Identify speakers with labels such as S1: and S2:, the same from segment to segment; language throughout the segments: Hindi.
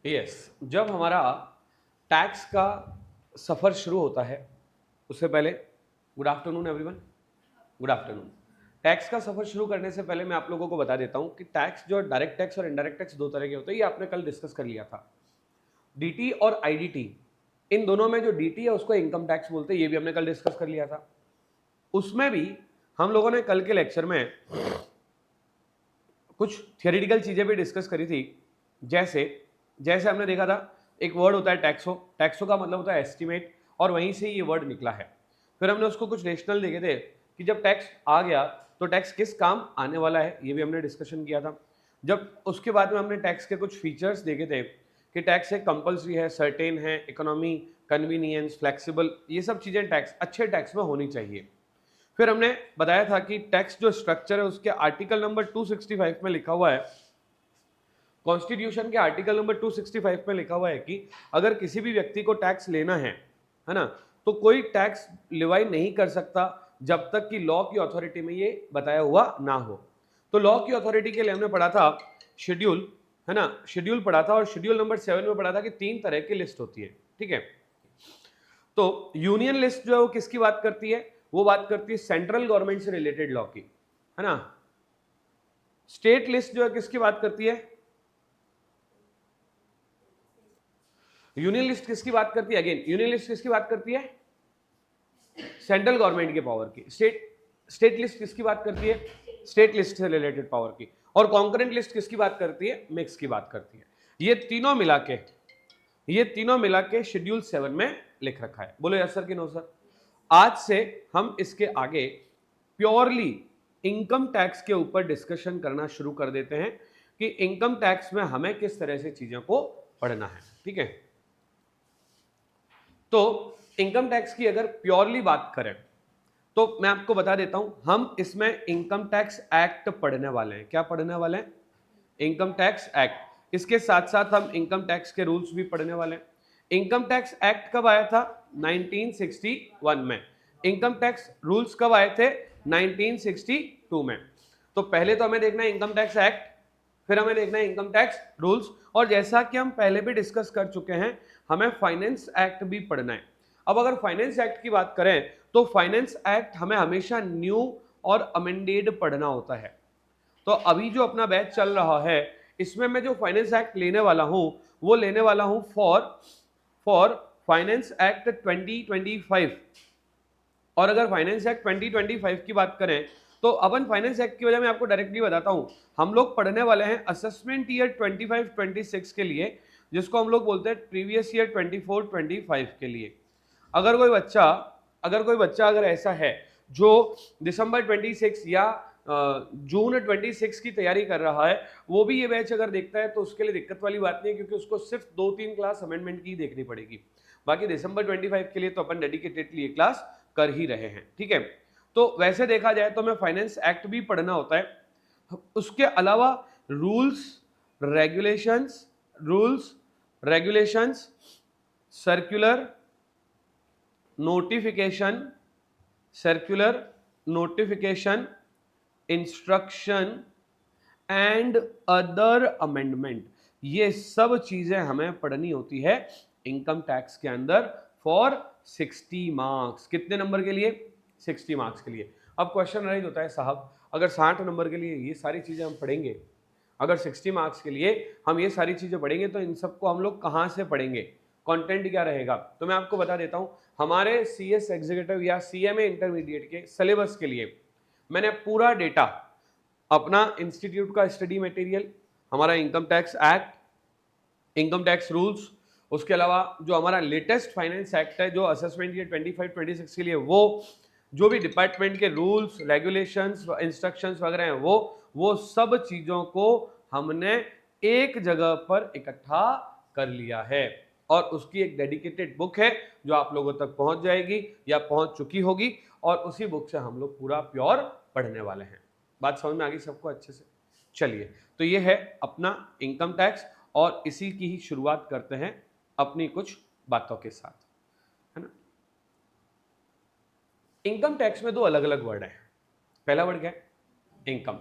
S1: यस, जब हमारा टैक्स का सफ़र शुरू होता है उससे पहले good afternoon everyone. Good afternoon. Tax का सफ़र शुरू करने से पहले मैं आप लोगों को बता देता हूँ कि टैक्स जो डायरेक्ट टैक्स और इनडायरेक्ट टैक्स दो तरह के होते हैं, ये आपने कल डिस्कस कर लिया था। डीटी और आईडीटी, इन दोनों में जो डीटी है उसको इनकम टैक्स बोलते हैं, ये भी हमने कल डिस्कस कर लिया था। उसमें भी हम लोगों ने कल के लेक्चर में कुछ थियोरेटिकल चीजें भी डिस्कस करी थी। जैसे जैसे हमने देखा था एक वर्ड होता है टैक्सो। टैक्सो का मतलब होता है एस्टिमेट, और वहीं से ये वर्ड निकला है। फिर हमने उसको कुछ रेशनल देखे थे कि जब टैक्स आ गया तो टैक्स किस काम आने वाला है, ये भी हमने डिस्कशन किया था। जब उसके बाद में हमने टैक्स के कुछ फीचर्स देखे थे कि टैक्स है कंपल्सरी है, सर्टेन है, इकोनॉमी, कन्वीनियंस, फ्लेक्सिबल, ये सब चीजें टैक्स अच्छे टैक्स में होनी चाहिए। फिर हमने बताया था कि टैक्स जो स्ट्रक्चर है उसके आर्टिकल नंबर 265 में लिखा हुआ है, कॉन्स्टिट्यूशन के आर्टिकल नंबर 265 में लिखा हुआ है कि अगर किसी भी व्यक्ति को टैक्स लेना है ना, तो कोई टैक्स लिवाई नहीं कर सकता जब तक कि लॉ की अथॉरिटी में ये बताया हुआ ना हो। तो लॉ की अथॉरिटी के लिए हमने पढ़ा था शेड्यूल, है ना, शेड्यूल पढ़ा था, और शेड्यूल नंबर 7 में पढ़ा था कि 3 तरह की लिस्ट होती है। ठीक है, तो यूनियन लिस्ट जो है वो किसकी बात करती है, वो बात करती है सेंट्रल गवर्नमेंट से रिलेटेड लॉ की, है ना। स्टेट लिस्ट जो है किसकी बात करती है, यूनियन लिस्ट किसकी बात करती है, अगेन यूनियन लिस्ट किसकी बात करती है, सेंट्रल गवर्नमेंट के पावर की। स्टेट लिस्ट किसकी बात करती है, स्टेट लिस्ट से रिलेटेड पावर की। और कॉन्करेंट लिस्ट किसकी बात करती है, मिक्स की बात करती है। ये तीनों मिला के शेड्यूल 7 में लिख रखा है। बोलो यस सर कि नो सर। आज से हम इसके आगे प्योरली इनकम टैक्स के ऊपर डिस्कशन करना शुरू कर देते हैं कि इनकम टैक्स में हमें किस तरह से चीजों को पढ़ना है। ठीक है, तो इनकम टैक्स की अगर प्योरली बात करें तो मैं आपको बता देता हूं, हम इसमें इनकम टैक्स एक्ट पढ़ने वाले हैं। क्या पढ़ने वाले हैं, इनकम टैक्स एक्ट। इसके साथ साथ हम इनकम टैक्स के रूल्स भी पढ़ने वाले हैं। इनकम टैक्स एक्ट कब आया था, 1961 में। इनकम टैक्स रूल्स कब आए थे, 1962 में। तो पहले तो हमें देखना है इनकम टैक्स एक्ट, फिर हमें देखना है इनकम टैक्स रूल्स, और जैसा कि हम पहले भी डिस्कस कर चुके हैं, हमें फाइनेंस एक्ट भी पढ़ना है। अब अगर फाइनेंस एक्ट की बात करें तो फाइनेंस एक्ट हमें हमेशा न्यू और अमेंडेड पढ़ना होता है। तो अभी जो अपना बैच चल रहा है इसमें मैं जो फाइनेंस एक्ट लेने वाला हूं वो लेने वाला हूं फॉर फाइनेंस एक्ट 2025। और अगर फाइनेंस एक्ट 2025 की बात करें तो अपन फाइनेंस एक्ट की वजह मैं आपको डायरेक्टली बताता हूं, हम लोग पढ़ने वाले हैं असेसमेंट ईयर 25-26 के लिए, जिसको हम लोग बोलते हैं प्रीवियस ईयर 24-25 के लिए। अगर कोई बच्चा अगर ऐसा है जो दिसंबर 26 या जून 26 की तैयारी कर रहा है, वो भी ये बैच अगर देखता है तो उसके लिए दिक्कत वाली बात नहीं है, क्योंकि उसको सिर्फ 2-3 क्लास अमेंडमेंट की देखनी पड़ेगी। बाकी दिसंबर 25 के लिए तो अपन डेडिकेटेडली ये क्लास कर ही रहे हैं। ठीक है, तो वैसे देखा जाए तो हमें फाइनेंस एक्ट भी पढ़ना होता है। उसके अलावा rules regulations, circular notification, instruction and other amendment, ये सब चीजें हमें पढ़नी होती है इनकम टैक्स के अंदर फॉर 60 मार्क्स। कितने नंबर के लिए, 60 मार्क्स के लिए। अब क्वेश्चन राइज होता है, साहब अगर 60 नंबर के लिए ये सारी चीजें हम पढ़ेंगे, अगर 60 मार्क्स के लिए हम ये सारी चीजें पढ़ेंगे तो इन सबको हम लोग कहां से पढ़ेंगे, कंटेंट क्या रहेगा। तो मैं आपको बता देता हूं, हमारे सीएस एग्जीक्यूटिव या सीएमए इंटरमीडिएट के सिलेबस के लिए मैंने पूरा डेटा अपना इंस्टीट्यूट का स्टडी मटेरियल, हमारा income tax act, income tax rules, उसके अलावा जो हमारा लेटेस्ट फाइनेंस एक्ट है जो असेसमेंट ईयर 25-26 के लिए, वो जो भी डिपार्टमेंट के रूल्स रेगुलेशंस इंस्ट्रक्शंस वगैरह हैं, वो सब चीजों को हमने एक जगह पर इकट्ठा कर लिया है। और उसकी एक डेडिकेटेड बुक है जो आप लोगों तक पहुंच जाएगी या पहुंच चुकी होगी, और उसी बुक से हम लोग पूरा प्योर पढ़ने वाले हैं। बात समझ में आ गई सबको अच्छे से। चलिए, तो ये है अपना इनकम टैक्स, और इसी की ही शुरुआत करते हैं अपनी कुछ बातों के साथ, है ना। इनकम टैक्स में दो अलग अलग वर्ड है। पहला वर्ड क्या है, इनकम।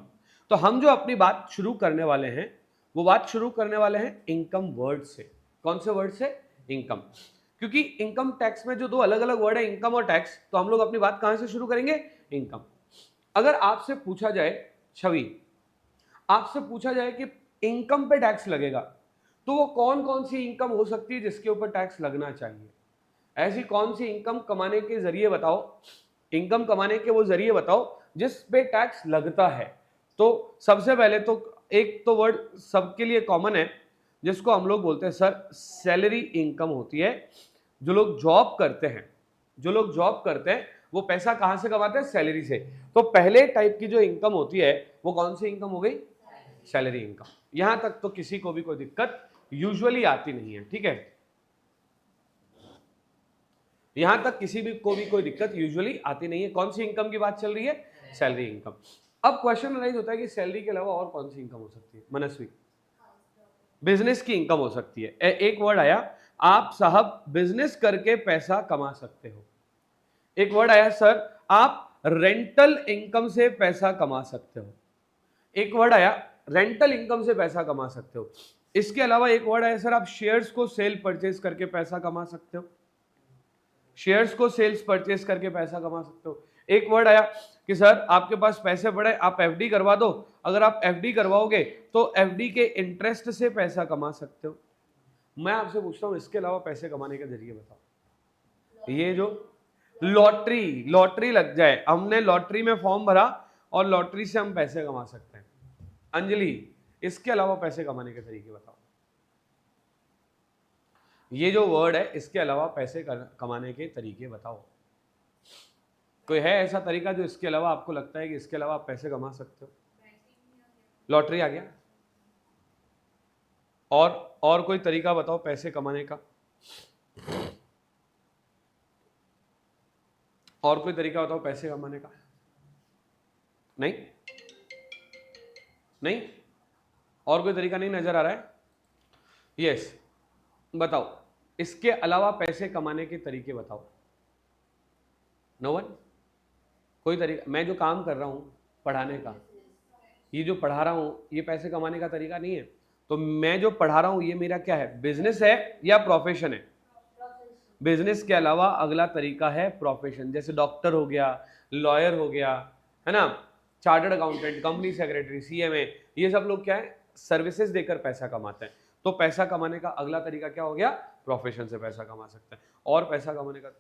S1: तो हम जो अपनी बात शुरू करने वाले हैं वो बात शुरू करने वाले हैं इनकम वर्ड से। कौन से वर्ड से? इनकम। क्योंकि इनकम टैक्स में जो दो अलग अलग वर्ड है इनकम और टैक्स, तो हम लोग अपनी बात कहां से शुरू करेंगे? इनकम। अगर आपसे पूछा जाए छवि, आपसे पूछा जाए कि इनकम पे टैक्स लगेगा, तो वो कौन कौन सी इनकम हो सकती है जिसके ऊपर टैक्स लगना चाहिए? ऐसी कौन सी इनकम कमाने के जरिए बताओ, इनकम कमाने के वो जरिए बताओ जिस पे टैक्स लगता है। तो सबसे पहले तो एक तो वर्ड सबके लिए कॉमन है जिसको हम लोग बोलते हैं सर सैलरी इनकम होती है। जो लोग जॉब करते हैं, जो लोग जॉब करते हैं वो पैसा कहां से कमाते हैं? सैलरी से। तो पहले टाइप की जो इनकम होती है वो कौन सी इनकम हो गई? Salary income. यहां तक तो किसी को भी कोई दिक्कत यूजुअली आती नहीं है, ठीक है? यहां तक किसी भी को भी कोई दिक्कत यूजुअली आती नहीं है। कौन सी इनकम की बात चल रही है? Salary income. अब क्वेश्चन राइज होता है कि सैलरी के अलावा और कौन सी इनकम हो सकती है? मनस्वी, बिजनेस की इनकम हो सकती है। एक वर्ड आया, आप साहब बिजनेस करके पैसा कमा सकते हो। एक वर्ड आया सर आप रेंटल इनकम से पैसा कमा सकते हो। एक वर्ड आया रेंटल इनकम से पैसा कमा सकते हो। इसके अलावा एक वर्ड आया सर आप शेयर्स को सेल परचेज करके पैसा कमा सकते हो। शेयर्स को सेल्स परचेज करके पैसा कमा सकते हो। एक वर्ड आया कि सर आपके पास पैसे पड़े, आप एफडी करवा दो। अगर आप एफडी करवाओगे तो एफडी के इंटरेस्ट से पैसा कमा सकते हो। मैं आपसे पूछता हूं इसके अलावा पैसे कमाने के जरिए बताओ। ये जो लॉटरी लग जाए, हमने लॉटरी में फॉर्म भरा और लॉटरी से हम पैसे कमा सकते हैं। अंजलि, इसके अलावा पैसे कमाने के तरीके बताओ। ये जो वर्ड है इसके अलावा पैसे कमाने के तरीके बताओ। कोई है ऐसा तरीका जो इसके अलावा आपको लगता है कि इसके अलावा आप पैसे कमा सकते हो? लॉटरी आ गया। और कोई तरीका बताओ पैसे कमाने का। और कोई तरीका बताओ पैसे कमाने का। नहीं नहीं, और कोई तरीका नहीं नजर आ रहा है? यस, बताओ इसके अलावा पैसे कमाने के तरीके बताओ। No one? कोई तरीका? मैं जो काम कर रहा हूं पढ़ाने का, ये जो पढ़ा रहा हूं ये पैसे कमाने का तरीका नहीं है। तो मैं जो पढ़ा रहा हूं ये मेरा क्या है? बिजनेस है या प्रोफेशन है? बिजनेस के अलावा अगला तरीका है प्रोफेशन। जैसे डॉक्टर हो गया, लॉयर हो गया, है ना, chartered accountant, company secretary, CMA, ये सब लोग क्या है? सर्विसेज देकर पैसा कमाते हैं। तो पैसा कमाने का अगला तरीका क्या हो गया? प्रोफेशन से पैसा कमा सकते हैं। और पैसा कमाने का,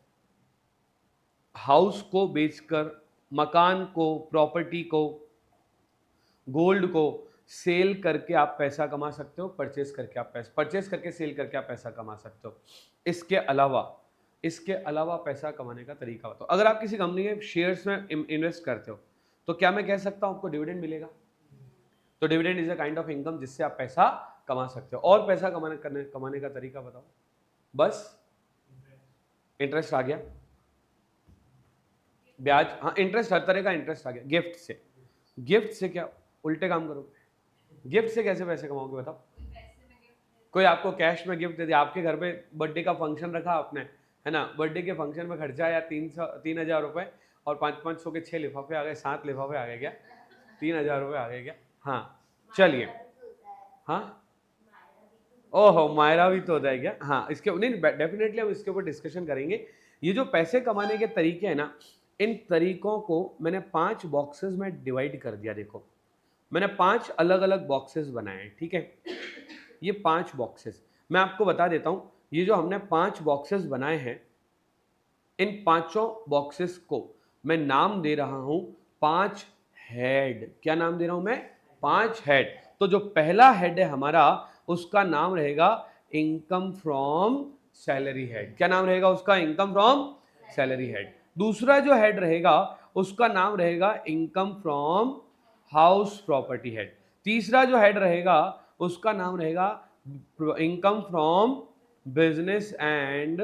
S1: हाउस को बेचकर, मकान को, प्रॉपर्टी को, गोल्ड को सेल करके आप पैसा कमा सकते हो। परचेज करके आप पैसा, परचेज करके सेल करके आप पैसा कमा सकते हो। इसके अलावा पैसा कमाने का तरीका बताओ। अगर आप किसी कंपनी के शेयर्स में इन्वेस्ट करते हो तो क्या मैं कह सकता हूं आपको डिविडेंड मिलेगा? तो dividend is a kind of income जिससे आप पैसा कमा सकते हो। और पैसा कमाने का तरीका बताओ। बस इंटरेस्ट आ गया, ब्याज, हाँ इंटरेस्ट, हर तरह का इंटरेस्ट आ गया। गिफ्ट से क्या उल्टे काम करोगे? गिफ्ट से कैसे पैसे कमाओगे बताओ? कोई आपको कैश में गिफ्ट दे दिया, आपके घर पे बर्थडे का फंक्शन रखा आपने, है ना, बर्थडे के फंक्शन में खर्चा आया 3,000 रुपए और 500 के 6 लिफाफे आ गए, 7 लिफाफे आ गए, क्या 3,000 रुपए आ गए क्या? हाँ चलिए, हाँ ओहो मायरा भी तो होता है क्या? हाँ इसके नहीं, डेफिनेटली हम इसके ऊपर डिस्कशन करेंगे। ये जो पैसे कमाने के तरीके हैं ना, इन तरीकों को मैंने 5 बॉक्सेस में डिवाइड कर दिया। देखो मैंने 5 अलग अलग बॉक्सेस बनाए हैं, ठीक है? ये 5 बॉक्सेस मैं आपको बता देता हूं। ये जो हमने 5 बॉक्सेस बनाए हैं, इन पांचों बॉक्सेस को मैं नाम दे रहा हूं 5 हेड। क्या नाम दे रहा हूं मैं? 5 हेड। तो जो पहला हेड है हमारा उसका नाम रहेगा इनकम फ्रॉम सैलरी हेड। क्या नाम रहेगा उसका? Income from salary head. दूसरा जो हेड रहेगा उसका नाम रहेगा income from house property head. तीसरा जो हेड रहेगा उसका नाम रहेगा income from business and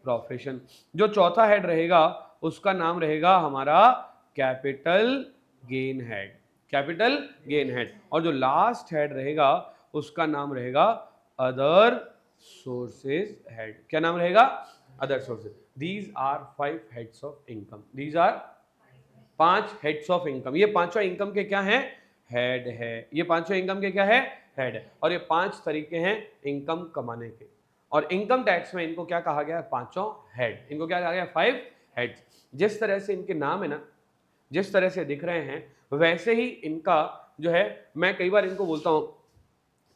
S1: profession. जो चौथा हेड रहेगा उसका नाम रहेगा हमारा capital gain head, capital gain head. और जो लास्ट हेड रहेगा उसका नाम रहेगा अदर सोर्सेज हेड। क्या नाम रहेगा? Other sources. These are 5 heads of income. These are 5 heads of income. ये पांचों इनकम के क्या हैं? हेड है। ये पांचों इनकम के क्या है? हेड है। और ये 5 तरीके हैं इनकम कमाने के। और इनकम टैक्स में इनको क्या कहा गया है? पांचों हेड। इनको क्या कहा गया? 5 हेड। जिस तरह से इनके नाम है ना, जिस तरह से दिख रहे हैं, वैसे ही इनका जो है, मैं कई बार इनको बोलता हूं,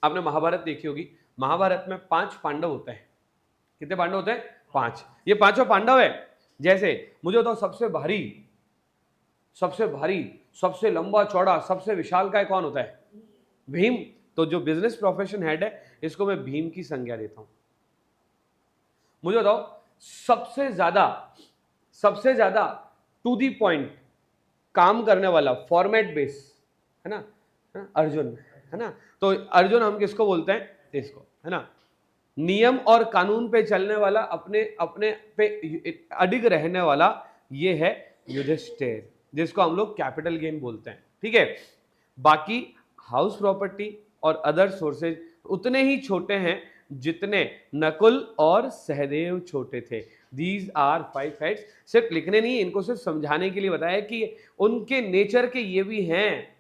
S1: आपने महाभारत देखी होगी, महाभारत में 5 पांडव होते हैं। कितने पांडव होते हैं? 5। ये पांचों पांडव है। जैसे मुझे तो सबसे भारी, सबसे लंबा चौड़ा, सबसे विशालकाय कौन होता है? भीम। तो जो बिजनेस प्रोफेशन हेड है, इसको मैं भीम की संज्ञा देता हूं। मुझे बताओ, सबसे ज्यादा टू दी पॉइंट काम करने वाला, फॉर्मेट बेस, है ना, अर्जुन, है ना। तो अर्जुन हम किसको बोलते हैं? इसको, है ना। नियम और कानून पे चलने वाला, अपने अपने पे अडिग रहने वाला, ये है युधिष्ठिर, जिसको हम लोग कैपिटल गेन बोलते हैं। ठीक है। बाकी हाउस प्रॉपर्टी और अदर सोर्सेज उतने ही छोटे हैं जितने नकुल और सहदेव छोटे थे। These are 5 heads. सिर्फ लिखने नहीं, इनको सिर्फ समझाने के लिए बताया कि उनके नेचर के ये भी हैं,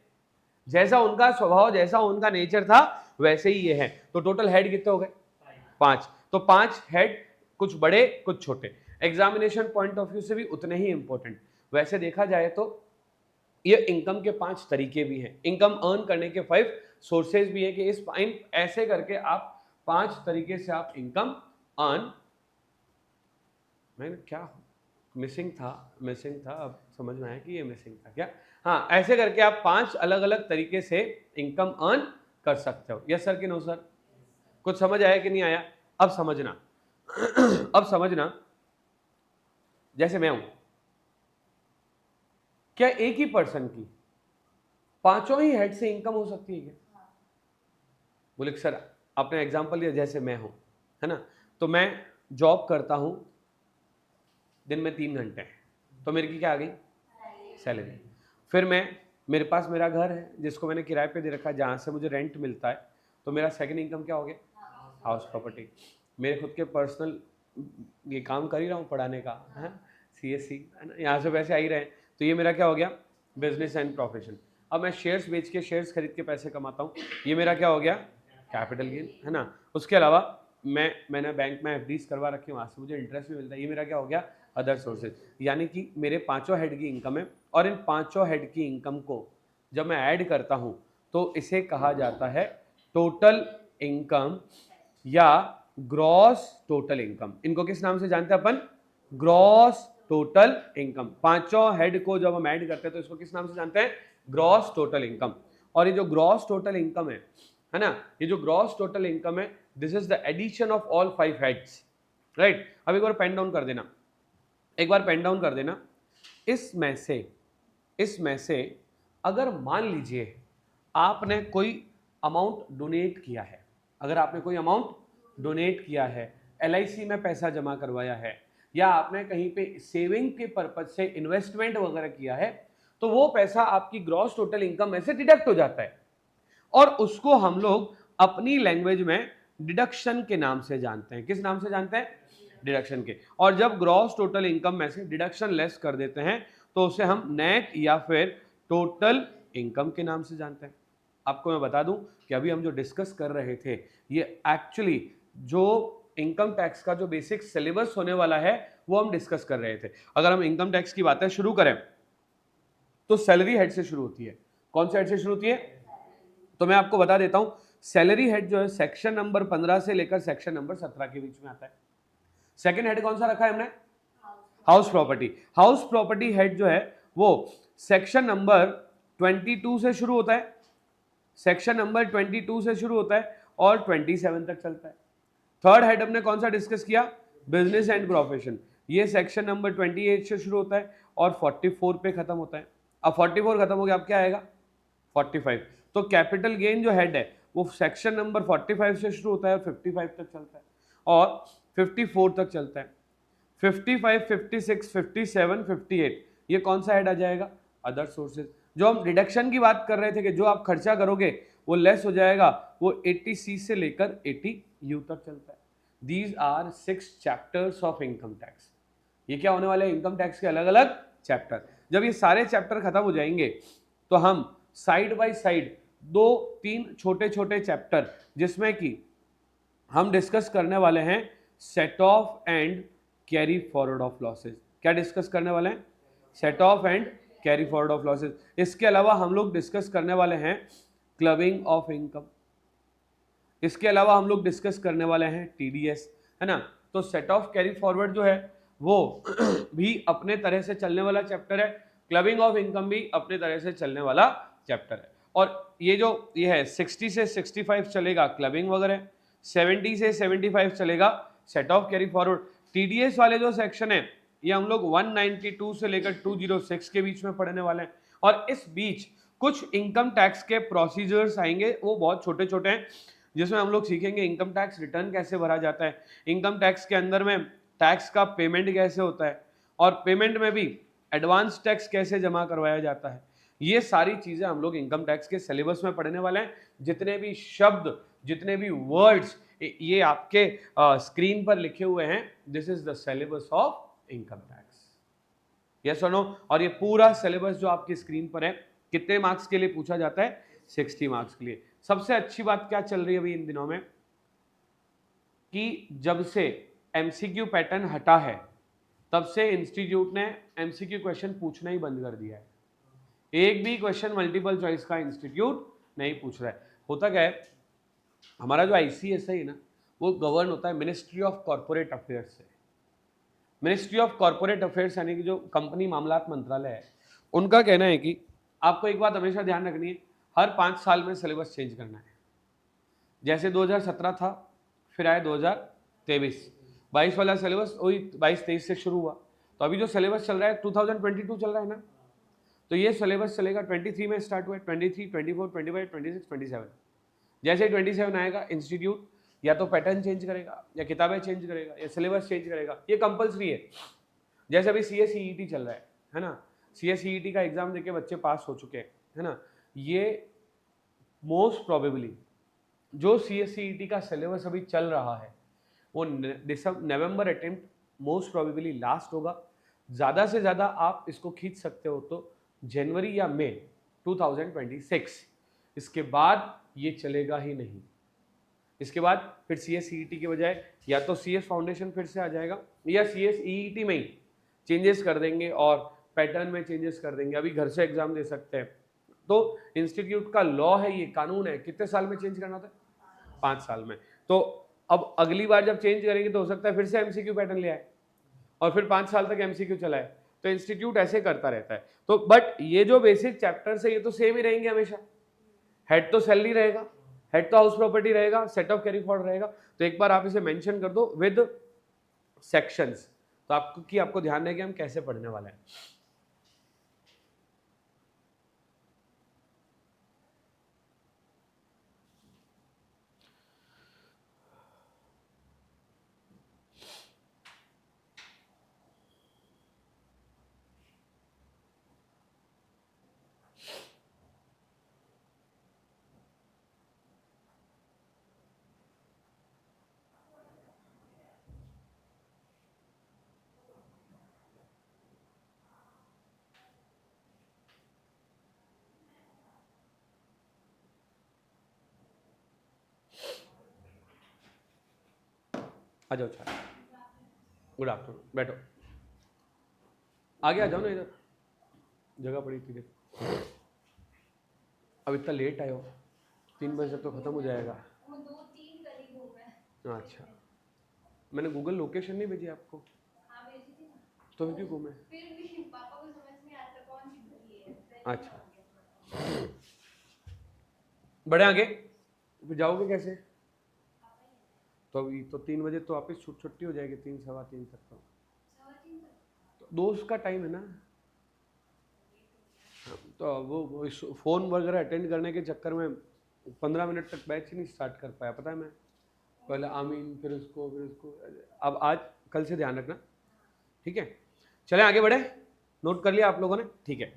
S1: जैसा उनका स्वभाव, जैसा उनका नेचर था, वैसे ही ये है। तो टोटल हेड कितने हो गए? 5। तो 5 हेड, कुछ बड़े कुछ छोटे। एग्जामिनेशन पॉइंट ऑफ व्यू से भी उतने ही इंपॉर्टेंट। वैसे देखा जाए तो ये इनकम के 5 तरीके भी हैं, इनकम अर्न करने के 5 सोर्सेज भी है, कि इस ऐसे करके आप 5 तरीके से आप इनकम अर्न, मैंने क्या मिसिंग था, अब समझ में आया कि ये मिसिंग था क्या? हाँ, ऐसे करके आप 5 अलग अलग तरीके से इनकम अर्न कर सकते हो। यस सर कि नो सर? कुछ समझ आया कि नहीं आया? अब समझना अब समझना, जैसे मैं हूं, क्या एक ही पर्सन की 5 ही हेड से इनकम हो सकती है क्या? बोले सर, आपने एग्जांपल दिया जैसे मैं हूं, है ना, तो मैं जॉब करता हूं दिन में 3 घंटे, तो मेरी की क्या आ गई? सैलरी। फिर मेरे पास मेरा घर है जिसको मैंने किराए पे दे रखा है, जहां से मुझे रेंट मिलता है, तो मेरा सेकंड इनकम क्या हो गया? House property. मेरे खुद के पर्सनल ये काम कर ही रहा हूँ पढ़ाने का, है CSC, है ना, यहाँ से पैसे आ ही रहे हैं, तो ये मेरा क्या हो गया? Business and profession. अब मैं शेयर्स बेच के, शेयर्स खरीद के पैसे कमाता हूँ, ये मेरा क्या हो गया? कैपिटल गेन, है ना। उसके अलावा मैंने बैंक में FDs करवा रखी है, वहाँ से मुझे इंटरेस्ट भी मिलता है, ये मेरा क्या हो गया? Other sources. यानी कि मेरे 5 हेड की इनकम है, और इन 5 हेड की इनकम को जब मैं ऐड करता हूँ तो इसे कहा जाता है टोटल इनकम या ग्रॉस टोटल इनकम। इनको किस नाम से जानते हैं अपन? Gross total income. 5 हेड को जब हम ऐड करते हैं तो इसको किस नाम से जानते हैं? Gross total income. और ये जो ग्रॉस टोटल इनकम है ना, ये जो ग्रॉस टोटल इनकम है, this is the addition of all 5 heads, right. अब एक बार पेन डाउन कर देना, एक बार पेन डाउन कर देना। इसमें से अगर मान लीजिए आपने कोई अमाउंट डोनेट किया है, अगर आपने कोई अमाउंट डोनेट किया है, LIC में पैसा जमा करवाया है, या आपने कहीं पे सेविंग के पर्पज से इन्वेस्टमेंट वगैरह किया है, तो वो पैसा आपकी ग्रॉस टोटल इनकम में से डिडक्ट हो जाता है, और उसको हम लोग अपनी लैंग्वेज में डिडक्शन के नाम से जानते हैं। किस नाम से जानते हैं? डिडक्शन के। और जब ग्रॉस टोटल इनकम में से डिडक्शन लेस कर देते हैं तो उसे हम नेट या फिर टोटल इनकम के नाम से जानते हैं। आपको मैं बता दूं कि अभी हम जो डिस्कस कर रहे थे, ये एक्चुअली जो इनकम टैक्स का जो बेसिक सिलेबस होने वाला है वो हम डिस्कस कर रहे थे। अगर हम इनकम टैक्स की बातें शुरू करें तो सैलरी हेड से शुरू होती है। कौन से हेड से शुरू होती है? तो मैं आपको बता देता हूं, सैलरी हेड जो है सेक्शन नंबर 15 से लेकर सेक्शन नंबर 17 के बीच में आता है। सेकंड हेड कौन सा रखा है हमने? House property. House property head जो है वो सेक्शन नंबर 22 से शुरू होता है, सेक्शन नंबर 22 से शुरू होता है और 27 तक चलता है। थर्ड हेड हमने कौन सा डिस्कस किया? Business and profession. ये सेक्शन नंबर 28 से शुरू होता है और 44 पे खत्म होता है। अब 44 खत्म हो गया, अब क्या आएगा? 45। तो कैपिटल गेन जो हेड है वो सेक्शन नंबर 45 से शुरू होता है और 55 तक चलता है और 54 तक चलता है। 55, 56, 57, 58 ये कौन सा हेड आ जाएगा? Other sources. जो हम डिडक्शन की बात कर रहे थे कि जो आप खर्चा करोगे वो लेस हो जाएगा, वो 80C से लेकर 80U तक चलता है। These are 6 chapters of income tax. ये क्या होने वाले हैं? इनकम टैक्स के अलग अलग चैप्टर। जब ये सारे चैप्टर खत्म हो जाएंगे तो हम साइड बाय साइड 2-3 छोटे छोटे चैप्टर जिसमें कि हम डिस्कस करने वाले हैं set of and carry forward of losses. क्या डिस्कस करने वाले हैं? Set of and carry forward of losses. इसके अलावा हम लोग डिस्कस करने वाले हैं क्लबिंग ऑफ इनकम। इसके अलावा हम लोग डिस्कस करने वाले हैं टीडीएस, है ना। तो सेट ऑफ कैरी फॉरवर्ड जो है वो भी अपने तरह से चलने वाला चैप्टर है, क्लबिंग ऑफ इनकम भी अपने तरह से चलने वाला चैप्टर है। और ये है 60 से 65 चलेगा क्लबिंग वगैरह, 70 से 75 चलेगा set of carry forward. TDS वाले जो सेक्शन है ये हम लोग 192 से लेकर 206 के बीच में पढ़ने वाले हैं। और इस बीच कुछ इनकम टैक्स के प्रोसीजर्स आएंगे, वो बहुत छोटे छोटे हैं, जिसमें हम लोग सीखेंगे इनकम टैक्स रिटर्न कैसे भरा जाता है, इनकम टैक्स के अंदर में टैक्स का पेमेंट कैसे होता है, और पेमेंट में भी एडवांस टैक्स कैसे जमा करवाया जाता है। ये सारी चीजें हम लोग इनकम टैक्स के सिलेबस में पढ़ने वाले हैं। जितने भी शब्द, जितने भी वर्ड्स ये आपके स्क्रीन पर लिखे हुए हैं, this is the syllabus of income tax. Yes और नो? और ये पूरा सिलेबस जो आपकी स्क्रीन पर है कितने मार्क्स के लिए पूछा जाता है? 60 मार्क्स के लिए। सबसे अच्छी बात क्या चल रही है अभी इन दिनों में कि जब से एमसीक्यू पैटर्न हटा है तब से इंस्टीट्यूट ने एमसीक्यू क्वेश्चन पूछना ही बंद कर दिया है। एक भी क्वेश्चन मल्टीपल चॉइस का इंस्टीट्यूट नहीं पूछ रहा है। होता क्या है, हमारा जो आईसीएस है ना, वो गवर्न होता है मिनिस्ट्री ऑफ कॉर्पोरेट अफेयर्स से। मिनिस्ट्री ऑफ कॉर्पोरेट अफेयर्स यानी कि जो कंपनी मामलात मंत्रालय है, उनका कहना है कि आपको एक बात हमेशा ध्यान रखनी है, हर 5 साल में सिलेबस चेंज करना है। जैसे 2017 था, फिर आया 2023, 22 वाला सिलेबस वही 22-23 से शुरू हुआ। तो अभी जो सिलेबस चल रहा है 2022 चल रहा है ना, तो ये सिलेबस चलेगा 23 में स्टार्ट हुआ है, 23, 24, 25, 26, 27। जैसे 27 आएगा, इंस्टीट्यूट या तो पैटर्न चेंज करेगा, या किताबें चेंज करेगा, या सिलेबस चेंज करेगा। ये कंपलसरी है। जैसे अभी CSEET चल रहा है ना, CSEET का एग्जाम देके बच्चे पास हो चुके हैं, है ना। ये मोस्ट प्रोबेबली जो CSEET का सिलेबस अभी चल रहा है वो नवंबर अटेम्प्ट मोस्ट प्रोबेबली लास्ट होगा। ज़्यादा से ज़्यादा आप इसको खींच सकते हो तो जनवरी या मई 2026। इसके बाद ये चलेगा ही नहीं। इसके बाद फिर CSEET के बजाय या तो CS फाउंडेशन फिर से आ जाएगा, या CSEET में ही चेंजेस कर देंगे और पैटर्न में चेंजेस कर देंगे। अभी घर से एग्जाम दे सकते हैं। तो इंस्टीट्यूट का लॉ है, ये कानून है, कितने साल में चेंज करना होता है? 5 साल में। तो अब अगली बार जब चेंज करेंगे तो हो सकता है फिर से MCQ पैटर्न ले आए और फिर 5 साल तक MCQ चलाए। तो इंस्टीट्यूट ऐसे करता रहता है। तो बट ये जो बेसिक चैप्टर्स है ये तो सेम ही रहेंगे हमेशा। हेड तो सैलरी रहेगा, हेड तो हाउस प्रॉपर्टी रहेगा, सेट ऑफ कैरी फॉरवर्ड रहेगा। तो एक बार आप इसे मेंशन कर दो विद सेक्शंस, तो आपको ध्यान रहे कि हम कैसे पढ़ने वाले हैं। आ जाओ, अच्छा, गुड आफ्टरनून, बैठो, आगे आ जाओ ना, इधर जगह पड़ी थी। अब इतना लेट आए हो, 3 बजे तक तो खत्म हो जाएगा। अच्छा, मैंने गूगल लोकेशन नहीं भेजी आपको? तो क्यों घूमे? अच्छा, बढ़े आगे, फिर जाओगे कैसे? तो अभी तो 3 बजे तो वापस छुट्टी हो जाएगी, 3 सवा 3 तक। तो दोस्त का टाइम है ना, तो वो फोन वगैरह अटेंड करने के चक्कर में 15 मिनट तक बैच ही नहीं स्टार्ट कर पाया, पता है। मैं पहले आमीन, फिर उसको। अब आज कल से ध्यान रखना, ठीक है। चलें आगे बढ़े, नोट कर लिया आप लोगों ने? ठीक है।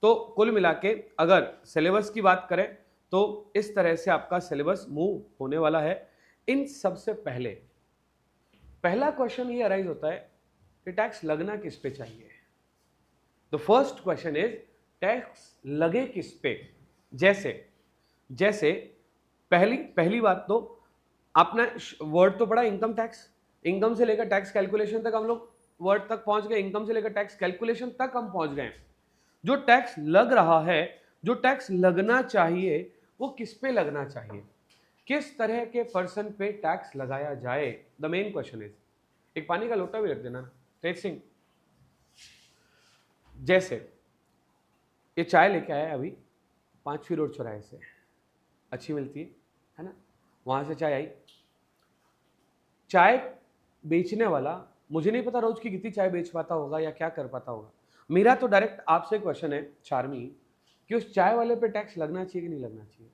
S1: तो कुल मिला के अगर सिलेबस की बात करें तो इस तरह से आपका सिलेबस मूव होने वाला है। इन सबसे पहला क्वेश्चन ये अराइज होता है कि टैक्स लगना किस पे चाहिए। The first question is tax लगे किस पे। जैसे जैसे पहली बात तो आपने वर्ड तो पढ़ा इनकम टैक्स, इनकम से लेकर टैक्स कैलकुलेशन तक हम लोग वर्ड तक पहुंच गए, इनकम से लेकर टैक्स कैलकुलेशन तक हम पहुंच गए। जो टैक्स लग रहा है, जो टैक्स लगना चाहिए, वो किस पे लगना चाहिए, किस तरह के पर्सन पे टैक्स लगाया जाए, द मेन क्वेश्चन इज। एक पानी का लोटा भी रख देना तेज सिंह। जैसे ये चाय लेके आया अभी 5वीं रोड चौराहे से, अच्छी मिलती है ना, वहां से चाय आई। चाय बेचने वाला, मुझे नहीं पता रोज की कितनी चाय बेच पाता होगा या क्या कर पाता होगा। मेरा तो डायरेक्ट आपसे क्वेश्चन है चार्मी, कि उस चाय वाले पे टैक्स लगना चाहिए कि नहीं लगना चाहिए?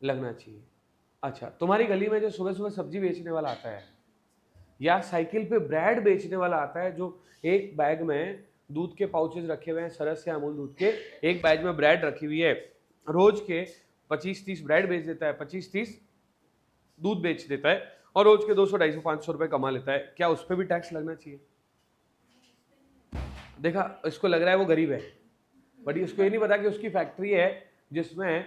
S1: लगना चाहिए। अच्छा, तुम्हारी गली में जो सुबह सुबह सब्जी बेचने वाला आता है, या साइकिल पे ब्रेड बेचने वाला आता है, जो एक बैग में दूध के पाउचेज रखे हुए हैं, सरस या अमूल दूध के, एक बैग में ब्रेड रखी हुई है, रोज के 25-30 ब्रेड बेच देता है, 25-30 दूध बेच देता है, और रोज के 200, 250, 500 रुपए कमा लेता है, क्या उस पर भी टैक्स लगना चाहिए? देखा, इसको लग रहा है वो गरीब है, बट उसको ये नहीं पता कि उसकी फैक्ट्री है जिसमें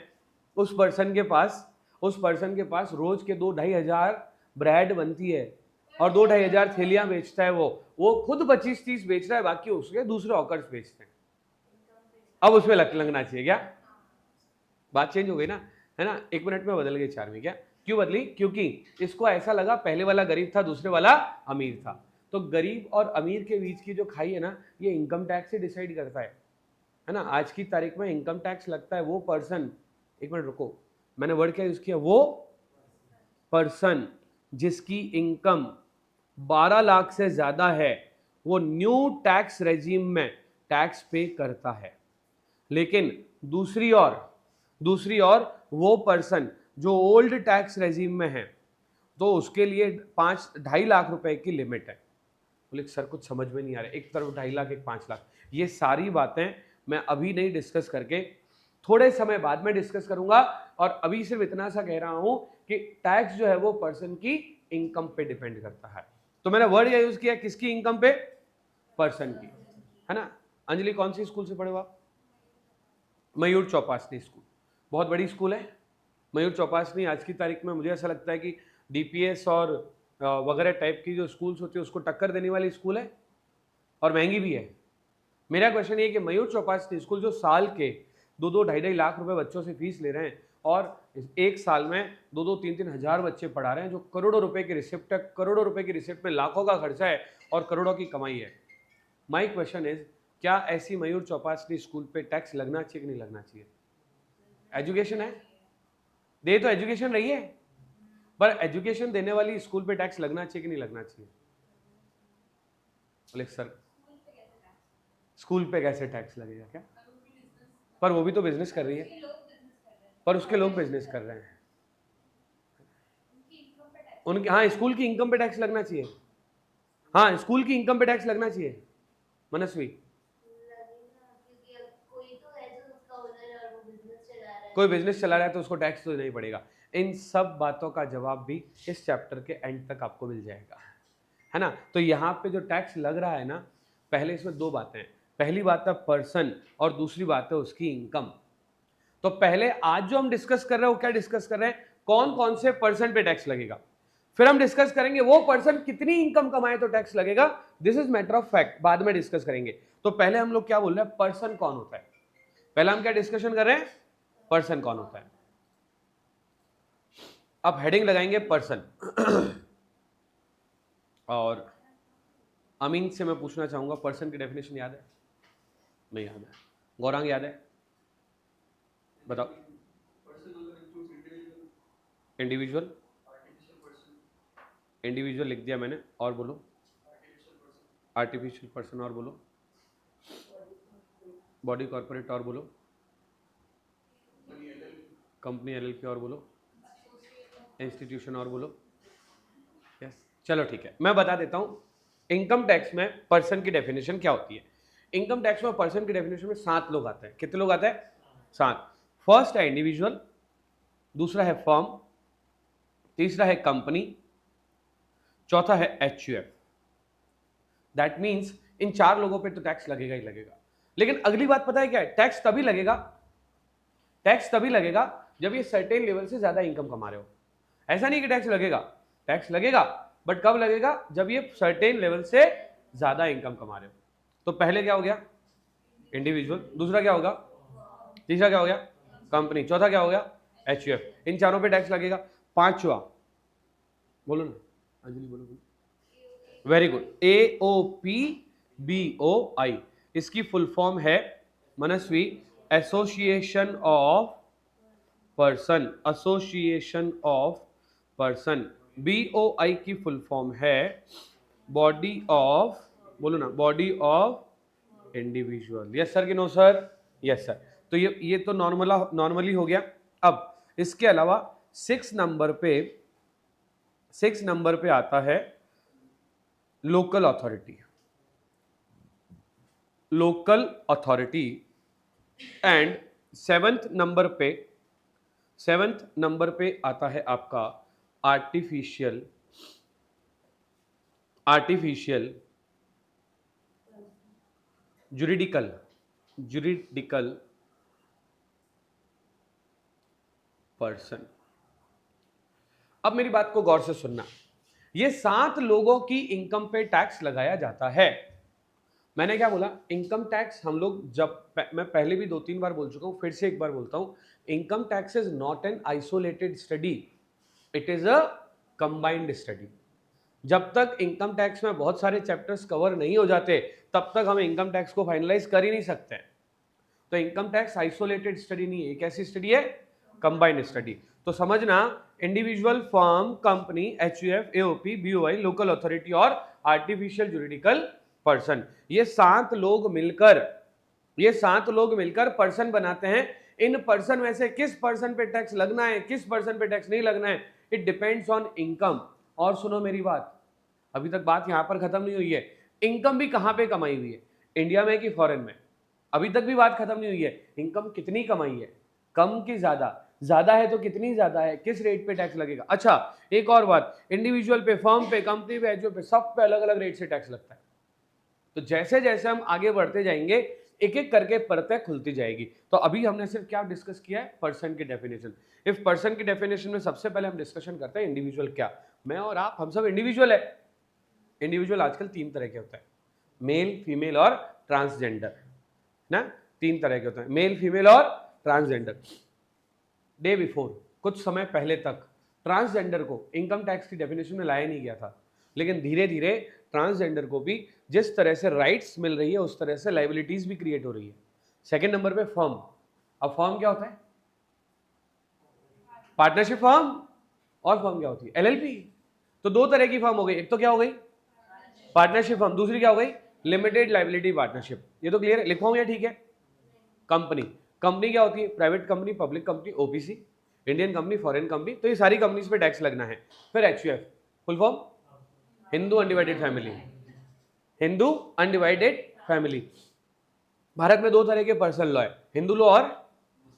S1: उस पर्सन के पास रोज के 2-2.5 हजार ब्रेड बनती है, और 2-2.5 हजार थैलियां बेचता है। वो खुद 25-30 बेच रहा है, बाकी उसके दूसरे हॉकर्स बेचते हैं। अब उसमें लगना चाहिए क्या? बात चेंज हो गई ना, है ना? 1 मिनट में बदल गई चार्मी। क्या क्यों बदली? क्योंकि इसको ऐसा लगा पहले वाला गरीब था, दूसरे वाला अमीर था। तो गरीब और अमीर के बीच की जो खाई है ना, ये इनकम टैक्स से डिसाइड करता है ना। आज की तारीख में इनकम टैक्स लगता है वो पर्सन, 1 मिनट रुको, मैंने वर्ड क्या यूज किया, वो पर्सन जिसकी इनकम 12 लाख से ज्यादा है, वो न्यू टैक्स रेजिम में टैक्स पे करता है। लेकिन दूसरी ओर वो पर्सन जो ओल्ड टैक्स रेजिम में है, तो उसके लिए 5-2.5 लाख रुपए की लिमिट है। बोले सर कुछ समझ में नहीं आ रहा, एक तरफ 2.5 लाख, एक 5 लाख। ये सारी बातें मैं अभी नहीं डिस्कस करके थोड़े समय बाद में डिस्कस करूंगा, और अभी सिर्फ इतना सा कह रहा हूं कि टैक्स जो है वो पर्सन की इनकम पे डिपेंड करता है। तो मैंने वर्ड यह यूज किया, किसकी इनकम पे? पर्सन की, है ना। अंजलि कौन सी स्कूल से पढ़े हो आप? मयूर चौपासनी स्कूल, बहुत बड़ी स्कूल है मयूर चौपासनी। आज की तारीख में मुझे ऐसा लगता है कि डीपीएस और वगैरह टाइप की जो स्कूल्स होती है उसको टक्कर देने वाली स्कूल है, और महंगी भी है। मेरा क्वेश्चन ये कि मयूर चौपासनी स्कूल जो साल के 2-2, 2.5 लाख रुपए बच्चों से फीस ले रहे हैं, और एक साल में 2-2, 3-3 हजार बच्चे पढ़ा रहे हैं, जो करोड़ों रुपए की रिसिप्ट है, करोड़ों रुपए की रिसिप्ट में लाखों का खर्चा है और करोड़ों की कमाई है। माई क्वेश्चन इज, क्या ऐसी मयूर चौपासनी स्कूल पे टैक्स लगना चाहिए कि नहीं लगना चाहिए? एजुकेशन है, दे तो एजुकेशन रही है, पर एजुकेशन देने वाली स्कूल पे टैक्स लगना चाहिए कि नहीं लगना चाहिए? बोले सर स्कूल पे कैसे टैक्स लगेगा क्या? पर वो भी तो बिजनेस कर रही है, पर उसके लोग बिजनेस कर रहे हैं, उनके, हाँ स्कूल की इनकम पे टैक्स लगना चाहिए, हाँ स्कूल की इनकम पे टैक्स लगना चाहिए। मनस्वी, कोई बिजनेस चला रहा है तो उसको टैक्स तो नहीं पड़ेगा। इन सब बातों का जवाब भी इस चैप्टर के एंड तक आपको मिल जाएगा, है ना। तो यहाँ पे जो टैक्स लग रहा है ना, पहले इसमें 2 बातें हैं। पहली बात है पर्सन, और दूसरी बात है उसकी इनकम। तो पहले आज जो हम डिस्कस कर रहे हैं वो क्या डिस्कस कर रहे हैं, कौन कौन से पर्सन पे टैक्स लगेगा। फिर हम डिस्कस करेंगे वो पर्सन कितनी इनकम कमाए तो टैक्स लगेगा, this is matter of fact, बाद में डिस्कस करेंगे। तो पहले हम लोग क्या बोल रहे हैं, पर्सन कौन होता है। पहले हम क्या डिस्कशन कर रहे हैं, पर्सन कौन होता है। अब हेडिंग लगाएंगे पर्सन। और अमीन से मैं पूछना चाहूंगा, पर्सन की डेफिनेशन याद है? नहीं याद है। गौरांग याद है? बताओ। इंडिविजुअल, इंडिविजुअल लिख दिया मैंने, और बोलो। आर्टिफिशियल पर्सन, और बोलो। बॉडी कॉर्पोरेट, और बोलो। कंपनी एलएलपी, और बोलो। इंस्टीट्यूशन, और बोलो। यस, चलो ठीक है, मैं बता देता हूं इनकम टैक्स में पर्सन की डेफिनेशन क्या होती है। इनकम टैक्स में पर्सन की डेफिनेशन में 7 लोग आते हैं। कितने लोग आते हैं? 7। फर्स्ट है इंडिविजुअल, दूसरा है फर्म, तीसरा है कंपनी, चौथा है एचयूएफ। दैट मीन्स इन 4 लोगों पे तो टैक्स लगेगा ही लगेगा। लेकिन अगली बात पता है क्या है, टैक्स तभी लगेगा टैक्स तभी लगेगा जब ये सर्टेन लेवल से ज्यादा इनकम कमा रहे हो। ऐसा नहीं कि टैक्स लगेगा, टैक्स लगेगा, बट कब लगेगा? जब ये सर्टेन लेवल से ज्यादा इनकम कमा रहे हो। तो पहले क्या हो गया? इंडिविजुअल। दूसरा क्या होगा? तीसरा क्या हो गया? कंपनी। चौथा क्या हो गया? एचयूएफ। इन चारों पे टैक्स लगेगा। पांचवा बोलो ना, अंजलि बोलो बोलो। Very good. AOP BOI, इसकी फुल फॉर्म है Manasvi association of person, association of person. BOI की फुल फॉर्म है बॉडी ऑफ, बोलो ना, body of individual. Yes sir कि नो सर? Yes sir. तो ये तो नॉर्मली हो गया। अब इसके अलावा 6 नंबर पे आता है local authority, local authority. And 7th number पे आता है आपका आर्टिफिशियल जुरिडिकल पर्सन। अब मेरी बात को गौर से सुनना, ये 7 लोगों की इनकम पे टैक्स लगाया जाता है। मैंने क्या बोला? इनकम टैक्स हम लोग मैं पहले भी 2-3 बार बोल चुका हूं, फिर से एक बार बोलता हूं, income tax is not an isolated study, it is a combined study. जब तक इनकम टैक्स में बहुत सारे चैप्टर्स कवर नहीं हो जाते तब तक हम इनकम टैक्स को फाइनलाइज कर ही नहीं सकते। तो इनकम टैक्स आइसोलेटेड स्टडी नहीं है, कैसी स्टडी है? Combined study. तो समझना, individual, firm, company, HUF, AOP, BOI, local authority और आर्टिफिशियल जुरिडिकल पर्सन, ये 7 लोग मिलकर पर्सन बनाते हैं। इन पर्सन में से किस पर्सन पे टैक्स लगना है, किस पर्सन पे टैक्स नहीं लगना है, इट डिपेंड्स ऑन इनकम। और सुनो मेरी बात, अभी तक बात यहां पर खत्म नहीं हुई है। इनकम भी कहां पे कमाई हुई है, इंडिया में कि फॉरेन में? अभी तक भी बात खत्म नहीं हुई है। इनकम कितनी कमाई है, कम की ज्यादा, ज्यादा है तो कितनी ज्यादा है, किस रेट पे टैक्स लगेगा। अच्छा एक और बात, इंडिविजुअल पे, फर्म पे, कंपनी पे, एचयूएफ पे, सब पे अलग अलग रेट से टैक्स लगता है। तो जैसे जैसे हम आगे बढ़ते जाएंगे एक एक करके परतें खुलती जाएगी। तो अभी हमने सिर्फ क्या डिस्कस किया है? पर्सन की डेफिनेशन। इफ पर्सन की डेफिनेशन में सबसे पहले हम डिस्कशन करते हैं इंडिविजुअल क्या। मैं और आप, हम सब इंडिविजुअल है। इंडिविजुअल आजकल 3 तरह के होता है, मेल, फीमेल और ट्रांसजेंडर ना। 3 तरह के होते हैं, मेल, फीमेल और ट्रांसजेंडर। डे बिफोर, कुछ समय पहले तक ट्रांसजेंडर को इनकम टैक्स की डेफिनेशन में लाया नहीं गया था, लेकिन धीरे धीरे ट्रांसजेंडर को भी जिस तरह से राइट्स मिल रही है उस तरह से लाइबिलिटीज भी क्रिएट हो रही है। सेकंड नंबर पे फर्म। अब फर्म क्या होता है? Partnership firm. और फर्म क्या होती है? एलएलपी। तो 2 तरह की फर्म हो गई, एक तो क्या हो गई? पार्टनरशिप फर्म, दूसरी क्या हो गई? Limited liability partnership. ये तो क्लियर है, लिखवाऊं या ठीक है? कंपनी, कंपनी क्या होती है? Private company, public company, OPC, Indian company, foreign company. तो ये सारी कंपनीज पे टैक्स लगना है। फिर HUF, full form Hindu undivided family, Hindu undivided family. Bharat में 2 तरह के पर्सनल लॉ है, हिंदू लॉ और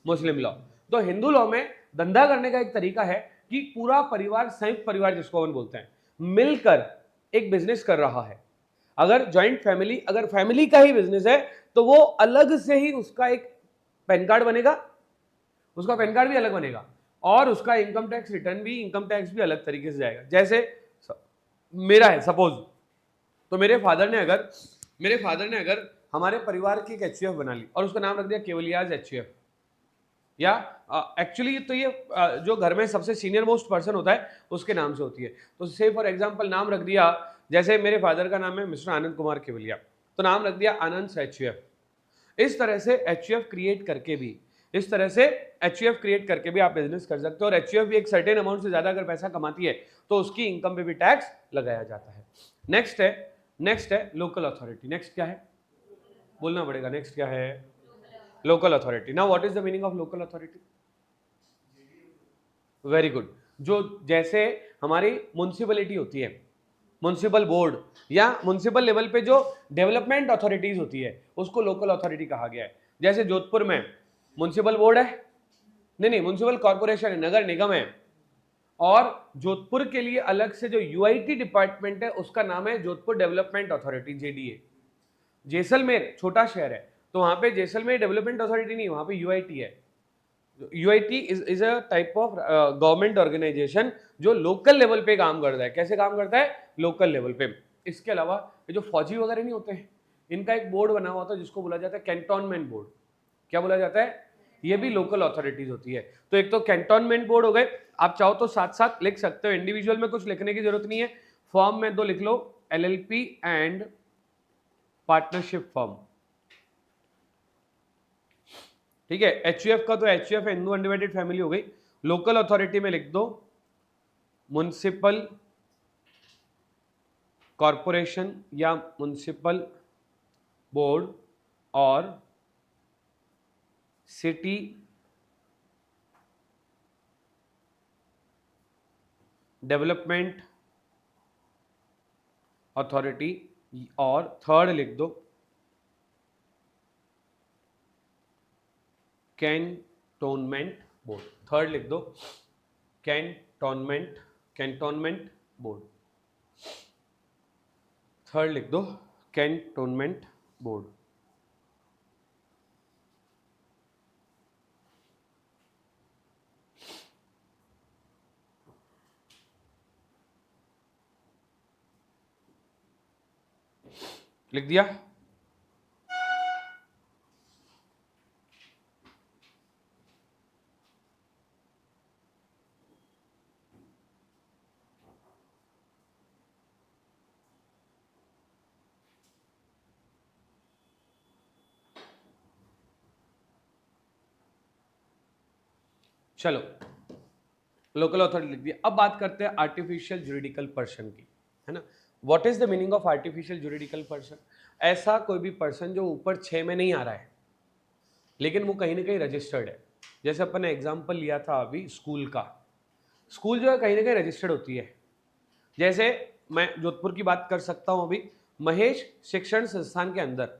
S1: मुस्लिम लॉ। तो हिंदू लॉ में धंधा करने का एक तरीका है कि पूरा परिवार, संयुक्त परिवार जिसको अपन बोलते हैं, मिलकर एक बिजनेस कर रहा है। अगर जॉइंट फैमिली, अगर फैमिली का ही बिजनेस है तो वो अलग से ही उसका एक पैन कार्ड बनेगा, उसका पैन कार्ड भी अलग बनेगा और उसका इनकम टैक्स रिटर्न भी, इनकम टैक्स भी अलग तरीके से जाएगा। जैसे मेरा है सपोज, तो मेरे फादर ने अगर हमारे परिवार की एक एचयूएफ बना ली और उसका नाम रख दिया केवलियाज एचयूएफ, या एक्चुअली तो ये जो घर में सबसे सीनियर मोस्ट पर्सन होता है उसके नाम से होती है। तो से फॉर एग्जांपल नाम रख दिया, जैसे मेरे फादर का नाम है मिस्टर आनंद कुमार केवलिया, तो नाम रख दिया आनंद एचयूएफ। इस तरह से एचयूएफ क्रिएट करके भी आप बिजनेस कर सकते हो। और एचयूएफ भी एक सर्टेन अमाउंट से ज्यादा अगर पैसा कमाती है तो उसकी इनकम पे भी टैक्स लगाया जाता है। नेक्स्ट है लोकल अथॉरिटी। नेक्स्ट क्या है? बोलना पड़ेगा, नेक्स्ट क्या है? Local authority. Now what is the meaning of local authority? Very good. जो जैसे हमारी म्युनिसिपैलिटी होती है, म्युनिसिपल बोर्ड या म्युनिसिपल लेवल पे जो डेवलपमेंट अथॉरिटीज होती है उसको लोकल अथॉरिटी कहा गया है। जैसे जोधपुर में म्युनिसिपल बोर्ड है, नहीं म्युनिसिपल कॉर्पोरेशन है, नगर निगम है, और जोधपुर के लिए अलग से जो यूआईटी डिपार्टमेंट है उसका नाम है Jodhpur development authority, JDA. Jaisalmer छोटा शहर है तो वहां पे जैसलमेर डेवलपमेंट अथॉरिटी नहीं, वहां पे यूआईटी है। UIT is a type of government organisation जो लोकल लेवल पे काम करता है। कैसे काम करता है? लोकल लेवल पे। इसके अलावा ये जो फौजी वगैरह नहीं होते हैं, इनका एक बोर्ड बना हुआ था जिसको बोला जाता है कैंटोनमेंट बोर्ड। क्या बोला जाता है? ये भी लोकल अथॉरिटीज होती है। तो एक तो कैंटोनमेंट बोर्ड हो गए, आप चाहो तो साथ साथ लिख सकते हो, इंडिविजुअल में कुछ लिखने की जरूरत नहीं है, फॉर्म में दो लिख लो, एलएलपी एंड पार्टनरशिप फॉर्म। ठीक है, एचयूएफ का तो एचयूएफ हिंदू अनडिवाइडेड फैमिली हो गई। लोकल अथॉरिटी में लिख दो म्युनिसिपल कॉरपोरेशन या म्युनिसिपल बोर्ड और सिटी डेवलपमेंट अथॉरिटी, और थर्ड लिख दो कैंटोनमेंट बोर्ड। थर्ड लिख दो कैंटोनमेंट बोर्ड। थर्ड लिख दो कैंटोनमेंट बोर्ड। लिख दिया? चलो, लोकल अथॉरिटी लिख दिया। अब बात करते हैं आर्टिफिशियल जुरिडिकल पर्सन की, है ना। What is the meaning of artificial juridical person? ऐसा कोई भी पर्सन जो ऊपर 6 में नहीं आ रहा है लेकिन वो कहीं ना कहीं रजिस्टर्ड है। जैसे अपन ने एग्जाम्पल लिया था अभी स्कूल का, स्कूल जो है कहीं ना कहीं रजिस्टर्ड होती है। जैसे मैं जोधपुर की बात कर सकता हूँ अभी, महेश शिक्षण संस्थान के अंदर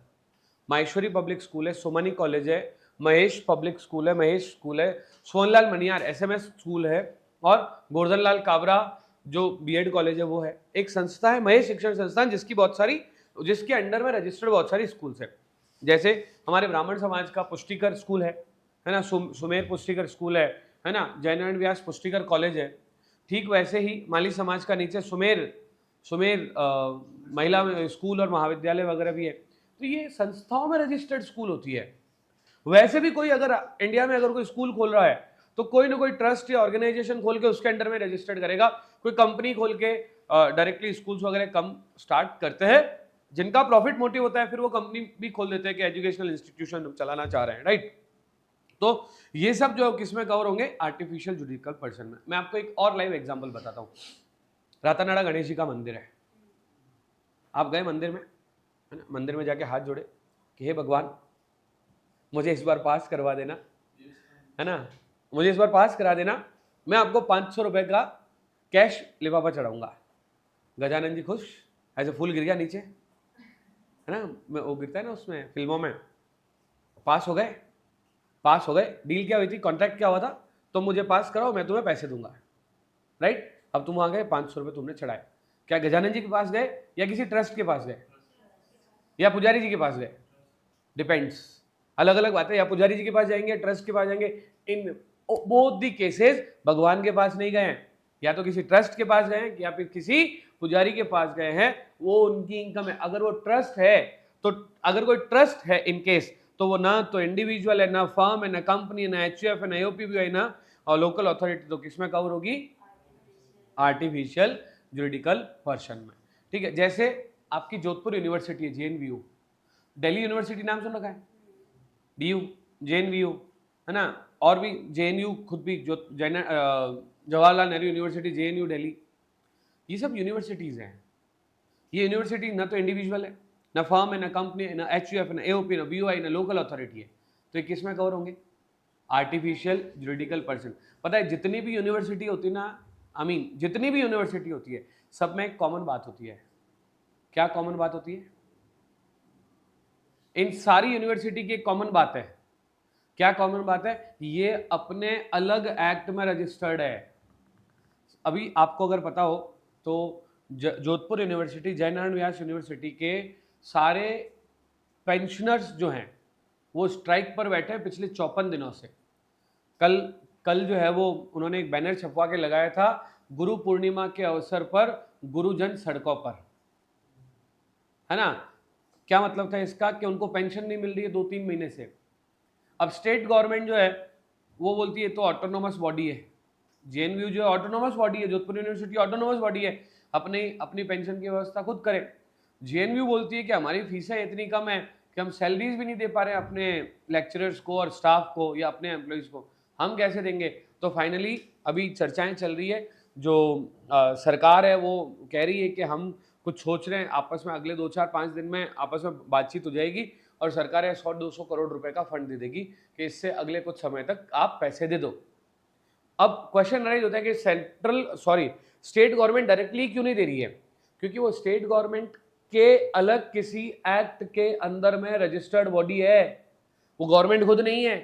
S1: माहेश्वरी पब्लिक स्कूल है, सुमनी कॉलेज है, महेश पब्लिक स्कूल है, महेश स्कूल है, सोनलाल मनियार एसएमएस स्कूल है, और गोवर्धन लाल काबरा जो बीएड कॉलेज है वो है। एक संस्था है महेश शिक्षण संस्थान जिसके अंडर में रजिस्टर्ड बहुत सारी स्कूल्स है। जैसे हमारे ब्राह्मण समाज का पुष्टिकर स्कूल है ना, सुमेर पुष्टिकर स्कूल है ना, जयनारायण व्यास पुष्टिकर कॉलेज है। ठीक वैसे ही माली समाज का नीचे सुमेर महिला स्कूल और महाविद्यालय वगैरह भी है। तो ये संस्थाओं में रजिस्टर्ड स्कूल होती है। वैसे भी कोई अगर इंडिया में अगर कोई स्कूल खोल रहा है तो कोई ना कोई ट्रस्ट या ऑर्गेनाइजेशन खोल के उसके अंडर में रजिस्टर्ड करेगा। कोई कंपनी खोल के डायरेक्टली स्कूल्स वगैरह कम स्टार्ट करते हैं, जिनका प्रॉफिट मोटिव होता है, फिर वो कंपनी भी खोल देते हैं कि एजुकेशनल इंस्टीट्यूशन चलाना चाह रहे हैं, राइट। तो ये सब जो किसमें कवर होंगे? आर्टिफिशियल जुडिकल पर्सन में। मैं आपको एक और लाइव एग्जांपल बताता हूँ। रातानाड़ा गणेश जी का मंदिर है, आप गए मंदिर में, है ना, मंदिर में जाके हाथ जोड़े कि हे भगवान मुझे इस बार पास करवा देना, है ना, मुझे इस बार पास करा देना, मैं आपको 500 रुपए का कैश लिफाफा चढ़ाऊंगा। गजानन जी खुश, ऐसे फूल गिर गया नीचे, है ना, वो गिरता है ना उसमें फिल्मों में। पास हो गए, पास हो गए। डील क्या हुई थी, कॉन्ट्रैक्ट क्या हुआ था? तुम मुझे पास कराओ, मैं तुम्हें पैसे दूंगा, राइट। अब तुम वहां गए, 500 रुपए तुमने चढ़ाए। क्या गजानन जी के पास गए या किसी ट्रस्ट के पास गए या पुजारी जी के पास गए? डिपेंड्स, अलग अलग बात है। या पुजारी जी के पास जाएंगे, ट्रस्ट के पास जाएंगे। इन बोथ दी केसेस भगवान के पास नहीं गए हैं, या तो किसी ट्रस्ट के पास गए हैं या फिर किसी पुजारी के पास गए हैं। वो उनकी इनकम है। अगर वो ट्रस्ट है तो, अगर कोई ट्रस्ट है इन केस, तो वो ना तो इंडिविजुअल है, ना फर्म है, ना कंपनी, ना एचयूएफ है, ना एओपी है, ना और लोकल अथॉरिटी। तो किसमें कवर होगी? आर्टिफिशियल जुरिडिकल पर्सन में। ठीक है, जैसे आपकी जोधपुर यूनिवर्सिटी है जेएनवीयू, दिल्ली यूनिवर्सिटी नाम सुन रखा है, डीयू, जेएनवीयू, है ना, और भी जेएनयू खुद भी जो जवाहरलाल नेहरू यूनिवर्सिटी, जेएनयू दिल्ली, ये सब यूनिवर्सिटीज हैं। ये यूनिवर्सिटी ना तो इंडिविजुअल है, ना फर्म है, ना कंपनी है, ना एचयूएफ, ना एओपी, ना बीओआई, ना लोकल अथॉरिटी है। तो ये किस में कवर होंगे? Artificial juridical person. पता है जितनी भी यूनिवर्सिटी होती है ना, जितनी भी यूनिवर्सिटी होती है, सब में एक कॉमन बात होती है। क्या कॉमन बात होती है? इन सारी यूनिवर्सिटी की एक कॉमन बात है। क्या कॉमन बात है? ये अपने अलग एक्ट में रजिस्टर्ड है। अभी आपको अगर पता हो तो जोधपुर यूनिवर्सिटी, जयनारायण व्यास यूनिवर्सिटी के सारे पेंशनर्स जो हैं वो स्ट्राइक पर बैठे हैं पिछले 54 दिनों से। कल कल जो है वो उन्होंने एक बैनर छपवा के लगाया था, गुरु पूर्णिमा के अवसर पर गुरुजन सड़कों पर, है ना। क्या मतलब था इसका कि उनको पेंशन नहीं मिल रही है 2-3 महीने से। अब स्टेट गवर्नमेंट जो है वो बोलती है तो ऑटोनोमस बॉडी है, जेएनयू जो ऑटोनोमस बॉडी है, जोधपुर यूनिवर्सिटी ऑटोनोमस बॉडी है, अपनी अपनी पेंशन की व्यवस्था खुद करे। जेएनयू बोलती है कि हमारी फीसें इतनी कम है कि हम सैलरीज भी नहीं दे पा रहे अपने लेक्चरर्स को और स्टाफ को या अपने एम्प्लॉयज को, हम कैसे देंगे। तो फाइनली अभी चर्चाएं चल रही है, जो सरकार है वो कह रही है कि हम कुछ सोच रहे हैं आपस में, अगले 2-4-5 दिन में आपस में बातचीत हो जाएगी और सरकार 100-200 करोड़ रुपए का फंड दे देगी कि इससे अगले कुछ समय तक आप पैसे दे दो। अब क्वेश्चन राइज होता है कि स्टेट गवर्नमेंट डायरेक्टली क्यों नहीं दे रही है, क्योंकि वो स्टेट गवर्नमेंट के अलग किसी एक्ट के अंदर में रजिस्टर्ड बॉडी है, वो गवर्नमेंट खुद नहीं है।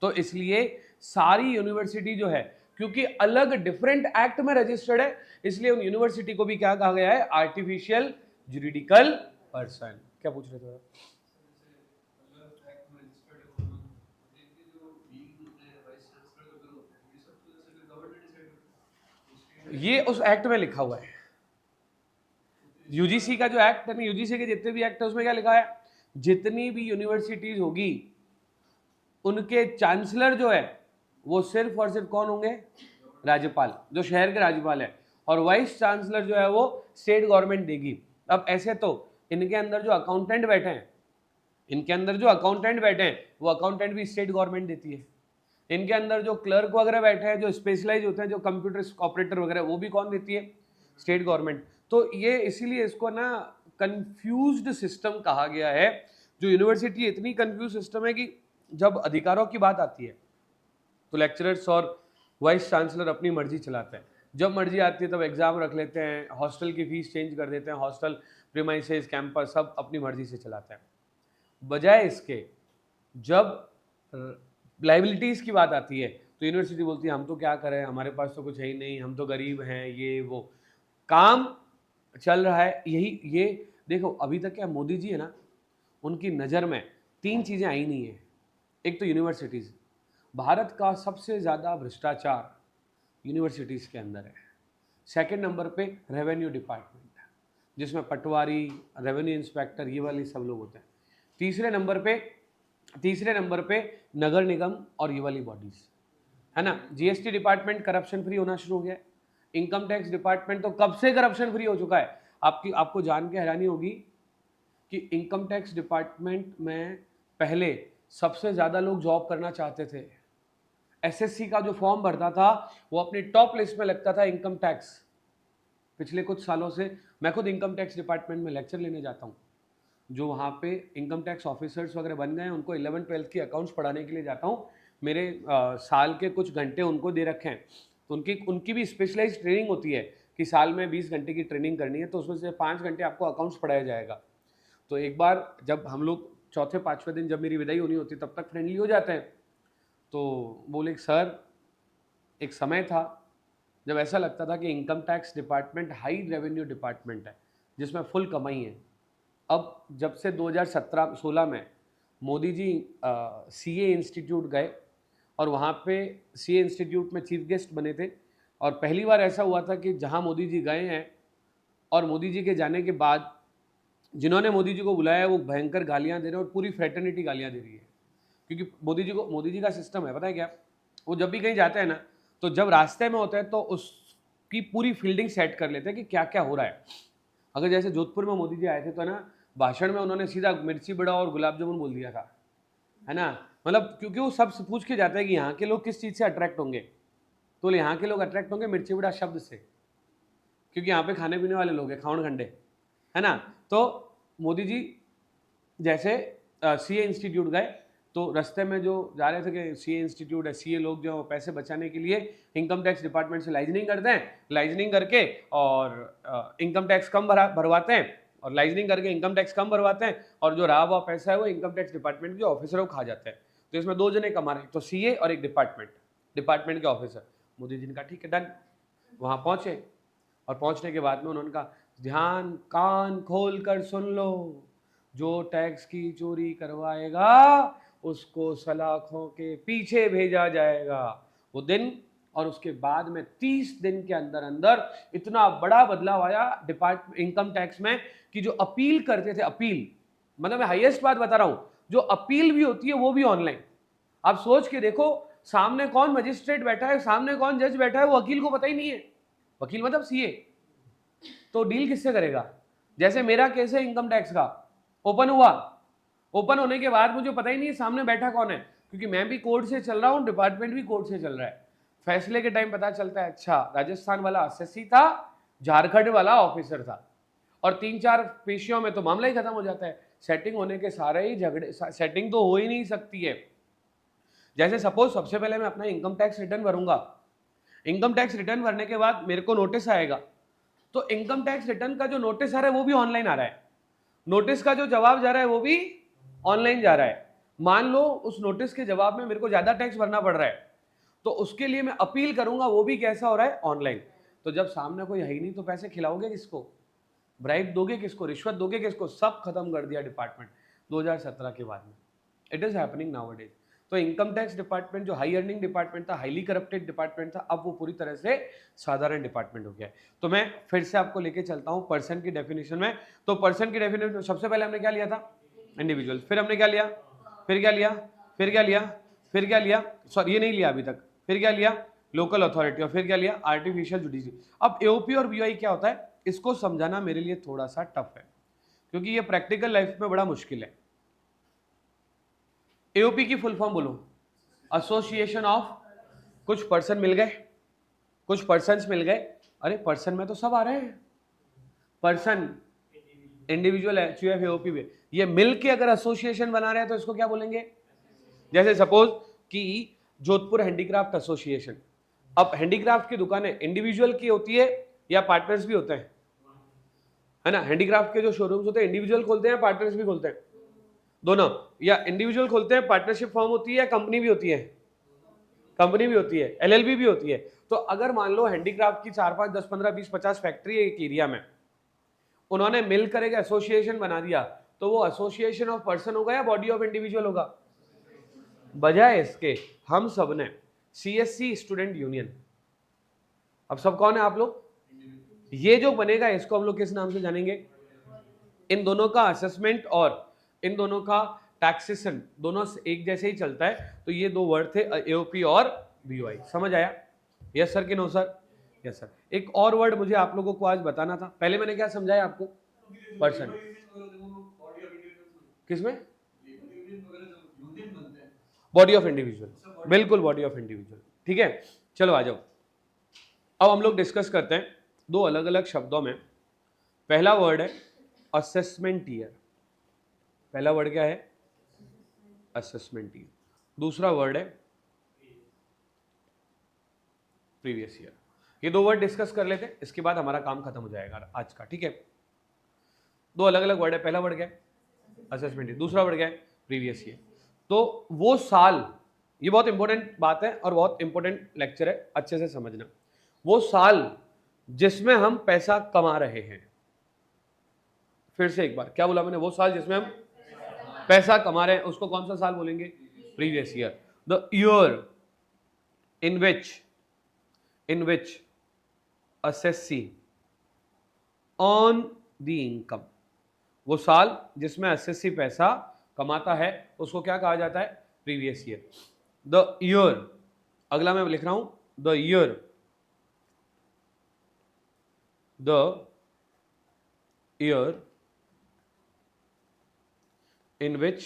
S1: तो इसलिए सारी यूनिवर्सिटी जो है, क्योंकि अलग डिफरेंट एक्ट में रजिस्टर्ड है, इसलिए उन यूनिवर्सिटी को भी क्या कहा गया है, आर्टिफिशियल जुरिडिकल पर्सन। क्या पूछ रहे थे आप? ये उस एक्ट में लिखा हुआ है, यूजीसी का जो एक्ट है ना, यूजीसी के जितने भी एक्ट है उसमें क्या लिखा है, जितनी भी यूनिवर्सिटीज होगी उनके चांसलर जो है वो सिर्फ और सिर्फ कौन होंगे, राज्यपाल, जो शहर के राज्यपाल है, और वाइस चांसलर जो है वो स्टेट गवर्नमेंट देगी। अब ऐसे तो इनके अंदर जो अकाउंटेंट बैठे हैं, इनके अंदर जो अकाउंटेंट बैठे हैं वो अकाउंटेंट भी स्टेट गवर्नमेंट देती है। इनके अंदर जो क्लर्क वगैरह बैठे हैं, जो स्पेशलाइज होते हैं, जो कंप्यूटर ऑपरेटर वगैरह, वो भी कौन देती है, स्टेट गवर्नमेंट। तो ये इसीलिए इसको ना कंफ्यूज्ड सिस्टम कहा गया है। जो यूनिवर्सिटी इतनी कंफ्यूज सिस्टम है कि जब अधिकारों की बात आती है तो लेक्चरर्स और वाइस चांसलर अपनी मर्जी चलाते हैं, जब मर्जी आती है तब एग्जाम रख लेते हैं, हॉस्टल की फीस चेंज कर देते हैं, हॉस्टल प्रीमाइसेस कैंपस सब अपनी मर्जी से चलाते हैं। बजाय इसके जब लाइबिलिटीज की बात आती है तो यूनिवर्सिटी बोलती है हम तो क्या करें, हमारे पास तो कुछ है ही नहीं, हम तो गरीब हैं, ये वो काम चल रहा है। यही ये देखो, अभी तक क्या मोदी जी है ना, उनकी नज़र में 3 चीज़ें आई नहीं है। एक तो यूनिवर्सिटीज़, भारत का सबसे ज़्यादा भ्रष्टाचार यूनिवर्सिटीज़ के अंदर है। सेकंड नंबर पे रेवेन्यू डिपार्टमेंट, जिसमें पटवारी, रेवेन्यू इंस्पेक्टर, ये वाले सब लोग होते हैं। तीसरे नंबर पे नगर निगम और ये वाली बॉडीज, है ना। जीएसटी डिपार्टमेंट करप्शन फ्री होना शुरू हो गया, इनकम टैक्स डिपार्टमेंट तो कब से करप्शन फ्री हो चुका है। आपको जान के हैरानी होगी कि इनकम टैक्स डिपार्टमेंट में पहले सबसे ज़्यादा लोग जॉब करना चाहते थे। एसएससी का जो फॉर्म भरता था वो अपनी टॉप लिस्ट में लगता था इनकम टैक्स। पिछले कुछ सालों से मैं खुद इनकम टैक्स डिपार्टमेंट में लेक्चर लेने जाता हूँ, जो वहाँ पे इनकम टैक्स ऑफिसर्स वगैरह बन गए हैं, उनको 11th-12th की अकाउंट्स पढ़ाने के लिए जाता हूँ। मेरे साल के कुछ घंटे उनको दे रखे हैं, तो उनकी भी स्पेशलाइज ट्रेनिंग होती है कि साल में 20 घंटे की ट्रेनिंग करनी है, तो उसमें से 5 घंटे आपको अकाउंट्स पढ़ाया जाएगा। तो एक बार जब हम लोग चौथे 5वें दिन जब मेरी विदाई होनी होती तब तक फ्रेंडली हो जाते हैं, तो बोले सर एक समय था जब ऐसा लगता था कि income tax department high revenue department है जिसमें फुल कमाई है। अब जब से 2017-16 में मोदी जी सीए इंस्टीट्यूट गए और वहाँ पे सीए इंस्टीट्यूट में चीफ गेस्ट बने थे, और पहली बार ऐसा हुआ था कि जहाँ मोदी जी गए हैं और मोदी जी के जाने के बाद जिन्होंने मोदी जी को बुलाया वो भयंकर गालियाँ दे रहे हैं, और पूरी फ्रेटर्निटी गालियाँ दे रही है। क्योंकि मोदी जी का सिस्टम है, पता है क्या, वो जब भी कहीं जाते हैं ना, तो जब रास्ते में होते हैं तो उसकी पूरी फील्डिंग सेट कर लेते हैं कि क्या क्या हो रहा है। अगर जैसे जोधपुर में मोदी जी आए थे तो ना, भाषण में उन्होंने सीधा मिर्ची बड़ा और गुलाब जामुन बोल दिया था, है ना। मतलब क्योंकि वो सब पूछ के जाते हैं कि यहाँ के लोग किस चीज़ से अट्रैक्ट होंगे, तो यहाँ के लोग अट्रैक्ट होंगे मिर्ची बड़ा शब्द से, क्योंकि यहाँ पे खाने पीने वाले लोग हैं, खाउन खंडे, है ना। तो मोदी जी जैसे सीए इंस्टीट्यूट गए तो रास्ते में जो जा रहे थे कि सीए इंस्टीट्यूट है, सीए लोग जो पैसे बचाने के लिए इनकम टैक्स डिपार्टमेंट से लाइजनिंग करते हैं, लाइजनिंग करके और इनकम टैक्स कम भरवाते हैं, और लाइजनिंग करके इनकम टैक्स कम भरवाते हैं, और जो रहा हुआ पैसा है वो इनकम टैक्स डिपार्टमेंट के ऑफिसर को खा जाते हैं। तो इसमें 2 जने कमा रहे हैं, तो सीए और एक डिपार्टमेंट के ऑफिसर। मोदी जी ने कहा ठीक है डन, वहाँ पहुँचे, और पहुँचने के बाद में उन्होंने कहा ध्यान कान खोल कर सुन लो, जो टैक्स की चोरी करवाएगा उसको सलाखों के पीछे भेजा जाएगा। वो दिन और उसके बाद में 30 दिन के अंदर अंदर इतना बड़ा बदलाव आया डिपार्टमेंट इनकम टैक्स में कि जो अपील करते थे, अपील मतलब मैं हाईएस्ट बात बता रहा हूं, जो अपील भी होती है वो भी ऑनलाइन। आप सोच के देखो, सामने कौन मजिस्ट्रेट बैठा है, सामने कौन जज बैठा है, वो वकील को पता ही नहीं है। वकील मतलब सीए। तो डील किससे करेगा? जैसे मेरा केस है इनकम टैक्स का, ओपन हुआ, ओपन होने के बाद मुझे पता ही नहीं है सामने बैठा कौन है, क्योंकि मैं भी कोर्ट से चल रहा हूं, डिपार्टमेंट भी कोर्ट से चल रहा है। फैसले के टाइम पता चलता है अच्छा राजस्थान वाला एसएससी था, झारखंड वाला ऑफिसर था, और 3-4 पेशियों में तो मामला ही खत्म हो जाता है। सेटिंग होने के सारे ही झगड़े, सेटिंग तो हो ही नहीं सकती है। जैसे सपोज सबसे पहले मैं अपना इनकम टैक्स रिटर्न भरूंगा, इनकम टैक्स रिटर्न भरने के बाद मेरे को नोटिस आएगा, तो इनकम टैक्स रिटर्न का जो नोटिस आ रहा है वो भी ऑनलाइन आ रहा है, नोटिस का जो जवाब जा रहा है वो भी ऑनलाइन जा रहा है। मान लो उस नोटिस के जवाब में मेरे को ज्यादा टैक्स भरना पड़ रहा है, तो उसके लिए मैं अपील करूंगा, वो भी कैसा हो रहा है? ऑनलाइन। तो जब सामने कोई है ही नहीं तो पैसे खिलाओगे किसको? ब्राइब दोगे किसको? रिश्वत दोगे किसको? सब खत्म कर दिया डिपार्टमेंट 2017 के बाद में। It is happening nowadays. तो इनकम टैक्स डिपार्टमेंट जो हाई अर्निंग डिपार्टमेंट था, हाईली करप्टेड डिपार्टमेंट था, अब वो पूरी तरह से साधारण डिपार्टमेंट हो गया है। तो मैं फिर से आपको लेके चलता हूं पर्सन की डेफिनेशन में। तो पर्सन की डेफिनेशन सबसे पहले हमने क्या लिया था? इंडिविजुअल। फिर हमने क्या लिया? फिर क्या लिया? फिर क्या लिया? फिर क्या लिया? सॉरी ये नहीं लिया अभी तक। फिर क्या लिया? Local authority. और फिर क्या लिया? Artificial judiciary. अब एओपी और बीओआई क्या होता है, इसको समझाना मेरे लिए थोड़ा सा टफ है, क्योंकि ये प्रैक्टिकल लाइफ में बड़ा मुश्किल है। एओपी की फुल फॉर्म बोलो, एसोसिएशन ऑफ, कुछ पर्सन मिल गए, कुछ पर्सन्स मिल गए। अरे पर्सन में तो सब आ रहे हैं, पर्सन इंडिविजुअल है, चूएफ एओपी में, ये मिल के अगर एसोसिएशन बना रहे हैं तो इसको क्या बोलेंगे? जैसे सपोज कि जोधपुर हैंडीक्राफ्ट एसोसिएशन। अब हैंडीक्राफ्ट की दुकानें इंडिविजुअल की होती है या पार्टनर्स भी होते हैं, है ना? हैंडीक्राफ्ट के जो शोरूम्स होते हैं इंडिविजुअल खोलते हैं, पार्टनर्स भी खोलते हैं, दोनों, या इंडिविजुअल खोलते हैं, पार्टनरशिप फॉर्म होती है, या कंपनी भी होती है, कंपनी भी होती है, एलएलबी भी होती है। तो अगर मान लो हैंडीक्राफ्ट की 4, 5, 10, 15, 20, 50 फैक्ट्री है एक एरिया में, उन्होंने मिलकर एक एसोसिएशन बना दिया, तो वो एसोसिएशन ऑफ पर्सन होगा या बॉडी ऑफ इंडिविजुअल होगा? बजाय इसके हम सब ने सीएससी स्टूडेंट यूनियन, अब सब कौन है आप लोग? ये जो बनेगा इसको हम लोग किस नाम से जानेंगे? इन दोनों का असेसमेंट और इन दोनों का टैक्सेशन दोनों एक जैसे ही चलता है, तो ये दो वर्ड थे एओपी और बीओआई। समझ आया? यस सर कि नो सर? Yes sir. एक और वर्ड मुझे आप लोगों को आज बताना था। पहले मैंने क्या समझाया आपको? पर्सन। किसमें? बॉडी ऑफ इंडिविजुअल, बिल्कुल बॉडी ऑफ इंडिविजुअल। ठीक है, चलो आ जाओ। अब हम लोग डिस्कस करते हैं दो अलग अलग शब्दों में। पहला वर्ड है असेसमेंट ईयर। पहला वर्ड क्या है? Assessment year. दूसरा वर्ड है प्रीवियस ईयर। ये दो वर्ड डिस्कस कर लेते हैं, इसके बाद हमारा काम खत्म हो जाएगा आज का। ठीक है, दो अलग अलग वर्ड है। पहला वर्ड क्या है? Assessment year. दूसरा वर्ड क्या है? Previous year. तो वो साल, ये बहुत इंपॉर्टेंट बात है और बहुत इंपॉर्टेंट लेक्चर है, अच्छे से समझना। वो साल जिसमें हम पैसा कमा रहे हैं। फिर से एक बार, क्या बोला मैंने? वो साल जिसमें हम पैसा कमा रहे हैं उसको कौन सा साल बोलेंगे? Previous year. The year in which assessee earn the income, वो साल जिसमें assessee पैसा कमाता है उसको क्या कहा जाता है? Previous year. द ईयर, अगला मैं लिख रहा हूं, the year in which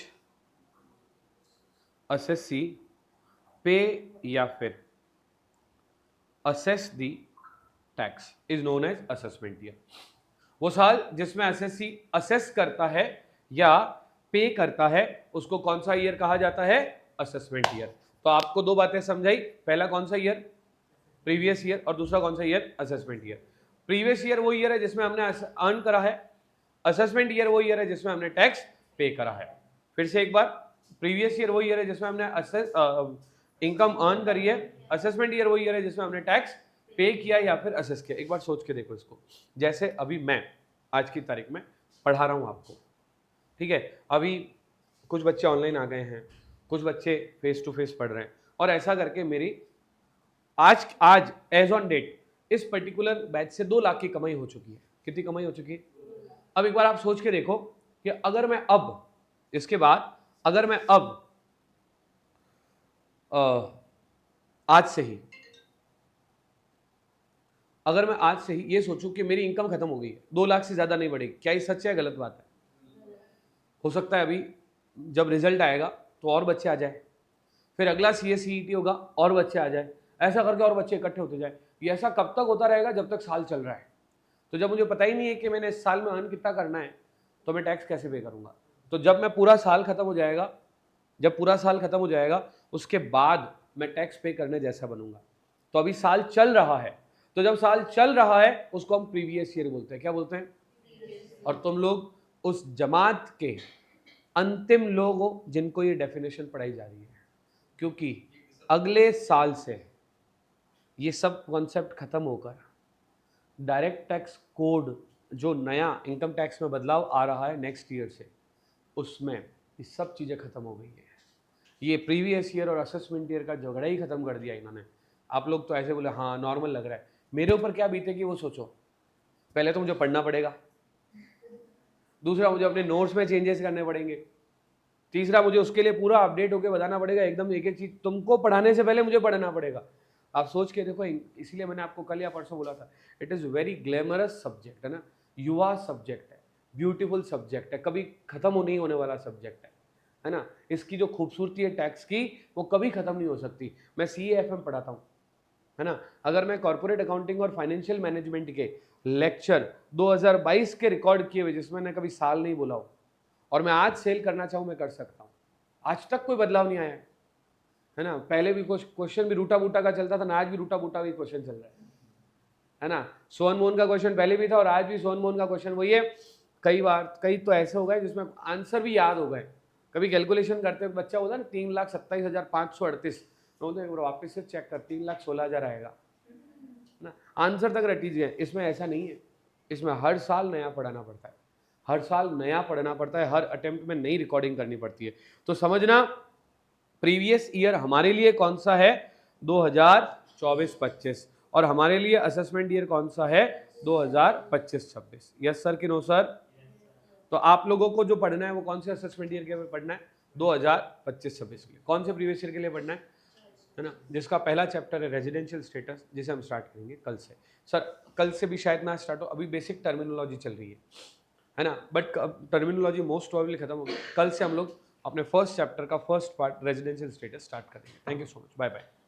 S1: assessee पे या फिर assess the tax is known as assessment year। वो साल जिसमें assessee assess करता है या पे करता है उसको कौन सा ईयर कहा जाता है? assessment year। तो आपको दो बातें समझाई, पहला कौन सा ईयर? प्रीवियस ईयर, और दूसरा कौन सा year? Assessment year. Previous year वो ईयर है जिसमें हमने अर्न करा है, असेसमेंट ईयर वो ईयर है जिसमें हमने टैक्स पे करा है। फिर से एक बार, प्रीवियस ईयर वो ईयर है जिसमें हमने इनकम अर्न करी है, असेसमेंट ईयर वो ईयर है जिसमें हमने टैक्स पे किया या फिर असेस किया। एक बार सोच के देखो इसको, जैसे अभी मैं आज की तारीख में पढ़ा रहा हूँ आपको, ठीक है, अभी कुछ बच्चे ऑनलाइन आ गए हैं, कुछ बच्चे फेस टू फेस पढ़ रहे हैं, और ऐसा करके मेरी आज एज ऑन डेट इस पर्टिकुलर बैच से 2 लाख की कमाई हो चुकी है। कितनी कमाई हो चुकी है? अब एक बार आप सोच के देखो कि अगर मैं अब इसके बाद अगर मैं अब आज से ही अगर मैं आज से ही ये सोचूं कि मेरी इनकम खत्म हो गई है, 2 लाख से ज्यादा नहीं बढ़ेगी, क्या ये सच है गलत बात है? हो सकता है अभी जब रिजल्ट आएगा तो और बच्चे आ जाए, फिर अगला CA-CET होगा और बच्चे आ जाए, ऐसा करके और बच्चे इकट्ठे होते जाए। ये ऐसा कब तक होता रहेगा? जब तक साल चल रहा है। तो जब मुझे पता ही नहीं है कि मैंने इस साल में अर्न कितना करना है, तो मैं टैक्स कैसे पे करूंगा? तो जब मैं पूरा साल खत्म हो जाएगा, जब पूरा साल खत्म हो जाएगा उसके बाद मैं टैक्स पे करने जैसा बनूंगा। तो अभी साल चल रहा है, तो जब साल चल रहा है उसको हम प्रीवियस ईयर बोलते हैं। क्या बोलते हैं? और तुम लोग उस जमात के अंतिम लोग हो जिनको ये डेफिनेशन पढ़ाई जा रही है, क्योंकि अगले साल से ये सब कॉन्सेप्ट खत्म होकर डायरेक्ट टैक्स कोड जो नया इनकम टैक्स में बदलाव आ रहा है नेक्स्ट ईयर से, उसमें ये सब चीज़ें खत्म हो गई है। ये प्रीवियस ईयर और असेसमेंट ईयर का झगड़ा ही खत्म कर दिया इन्होंने। आप लोग तो ऐसे बोले हाँ नॉर्मल लग रहा है, मेरे ऊपर क्या बीतेगी वो सोचो। पहले तो मुझे पढ़ना पड़ेगा, दूसरा मुझे अपने नोट्स में चेंजेस करने पड़ेंगे, तीसरा मुझे उसके लिए पूरा अपडेट होकर बताना पड़ेगा, एकदम एक एक चीज तुमको पढ़ाने से पहले मुझे पढ़ना पड़ेगा। आप सोच के देखो, इसीलिए मैंने आपको कल या परसों बोला था, it is very glamorous subject है ना, युवा सब्जेक्ट है, ब्यूटीफुल सब्जेक्ट है, कभी खत्म नहीं होने वाला सब्जेक्ट है ना। इसकी जो खूबसूरती है टैक्स की वो कभी खत्म नहीं हो सकती। मैं CAFM पढ़ाता हूँ, है ना। अगर मैं कॉर्पोरेट अकाउंटिंग और फाइनेंशियल मैनेजमेंट के लेक्चर 2022 के रिकॉर्ड किए हुए, जिसमें मैंने कभी साल नहीं बोला हो, और मैं आज सेल करना चाहूँ मैं कर सकता हूँ। आज तक कोई बदलाव नहीं आया है ना। पहले भी क्वेश्चन भी रूटा बूटा का चलता था ना, आज भी रूटा बूटा भी क्वेश्चन चल रहा है ना। सोहन मोहन का क्वेश्चन पहले भी था और आज भी सोहन मोहन का क्वेश्चन वही है। कई तो ऐसे हो गए जिसमें आंसर भी याद हो गए। कभी कैलकुलेशन करते हुए बच्चा होता है ना 3,27,538, वापस से चेक कर 3,16,000 आएगा ना, आंसर तक रटी जाए। इसमें ऐसा नहीं है, इसमें हर साल नया पढ़ाना पड़ता है, हर साल नया पढ़ना पड़ता है, हर अटेम्प्ट में नई रिकॉर्डिंग करनी पड़ती है। तो समझना प्रीवियस ईयर हमारे लिए कौन सा है? 2024-25, और हमारे लिए असेसमेंट ईयर कौन सा है? 2025-26। यस सर कि नो सर? तो आप लोगों को जो पढ़ना है वो कौन से असेसमेंट ईयर के लिए पढ़ना है? 2025-26 के लिए। कौन से प्रीवियस ईयर के लिए पढ़ना है ना, जिसका पहला चैप्टर है रेजिडेंशियल स्टेटस, जिसे हम स्टार्ट करेंगे कल से। सर कल से भी शायद ना स्टार्ट हो, अभी बेसिक टर्मिनोलॉजी चल रही है ना, बट टर्मिनोलॉजी मोस्ट प्रोबेबली खत्म होगी। कल से हम लोग अपने फर्स्ट चैप्टर का first part residential status start करेंगे। Thank you so much, bye bye.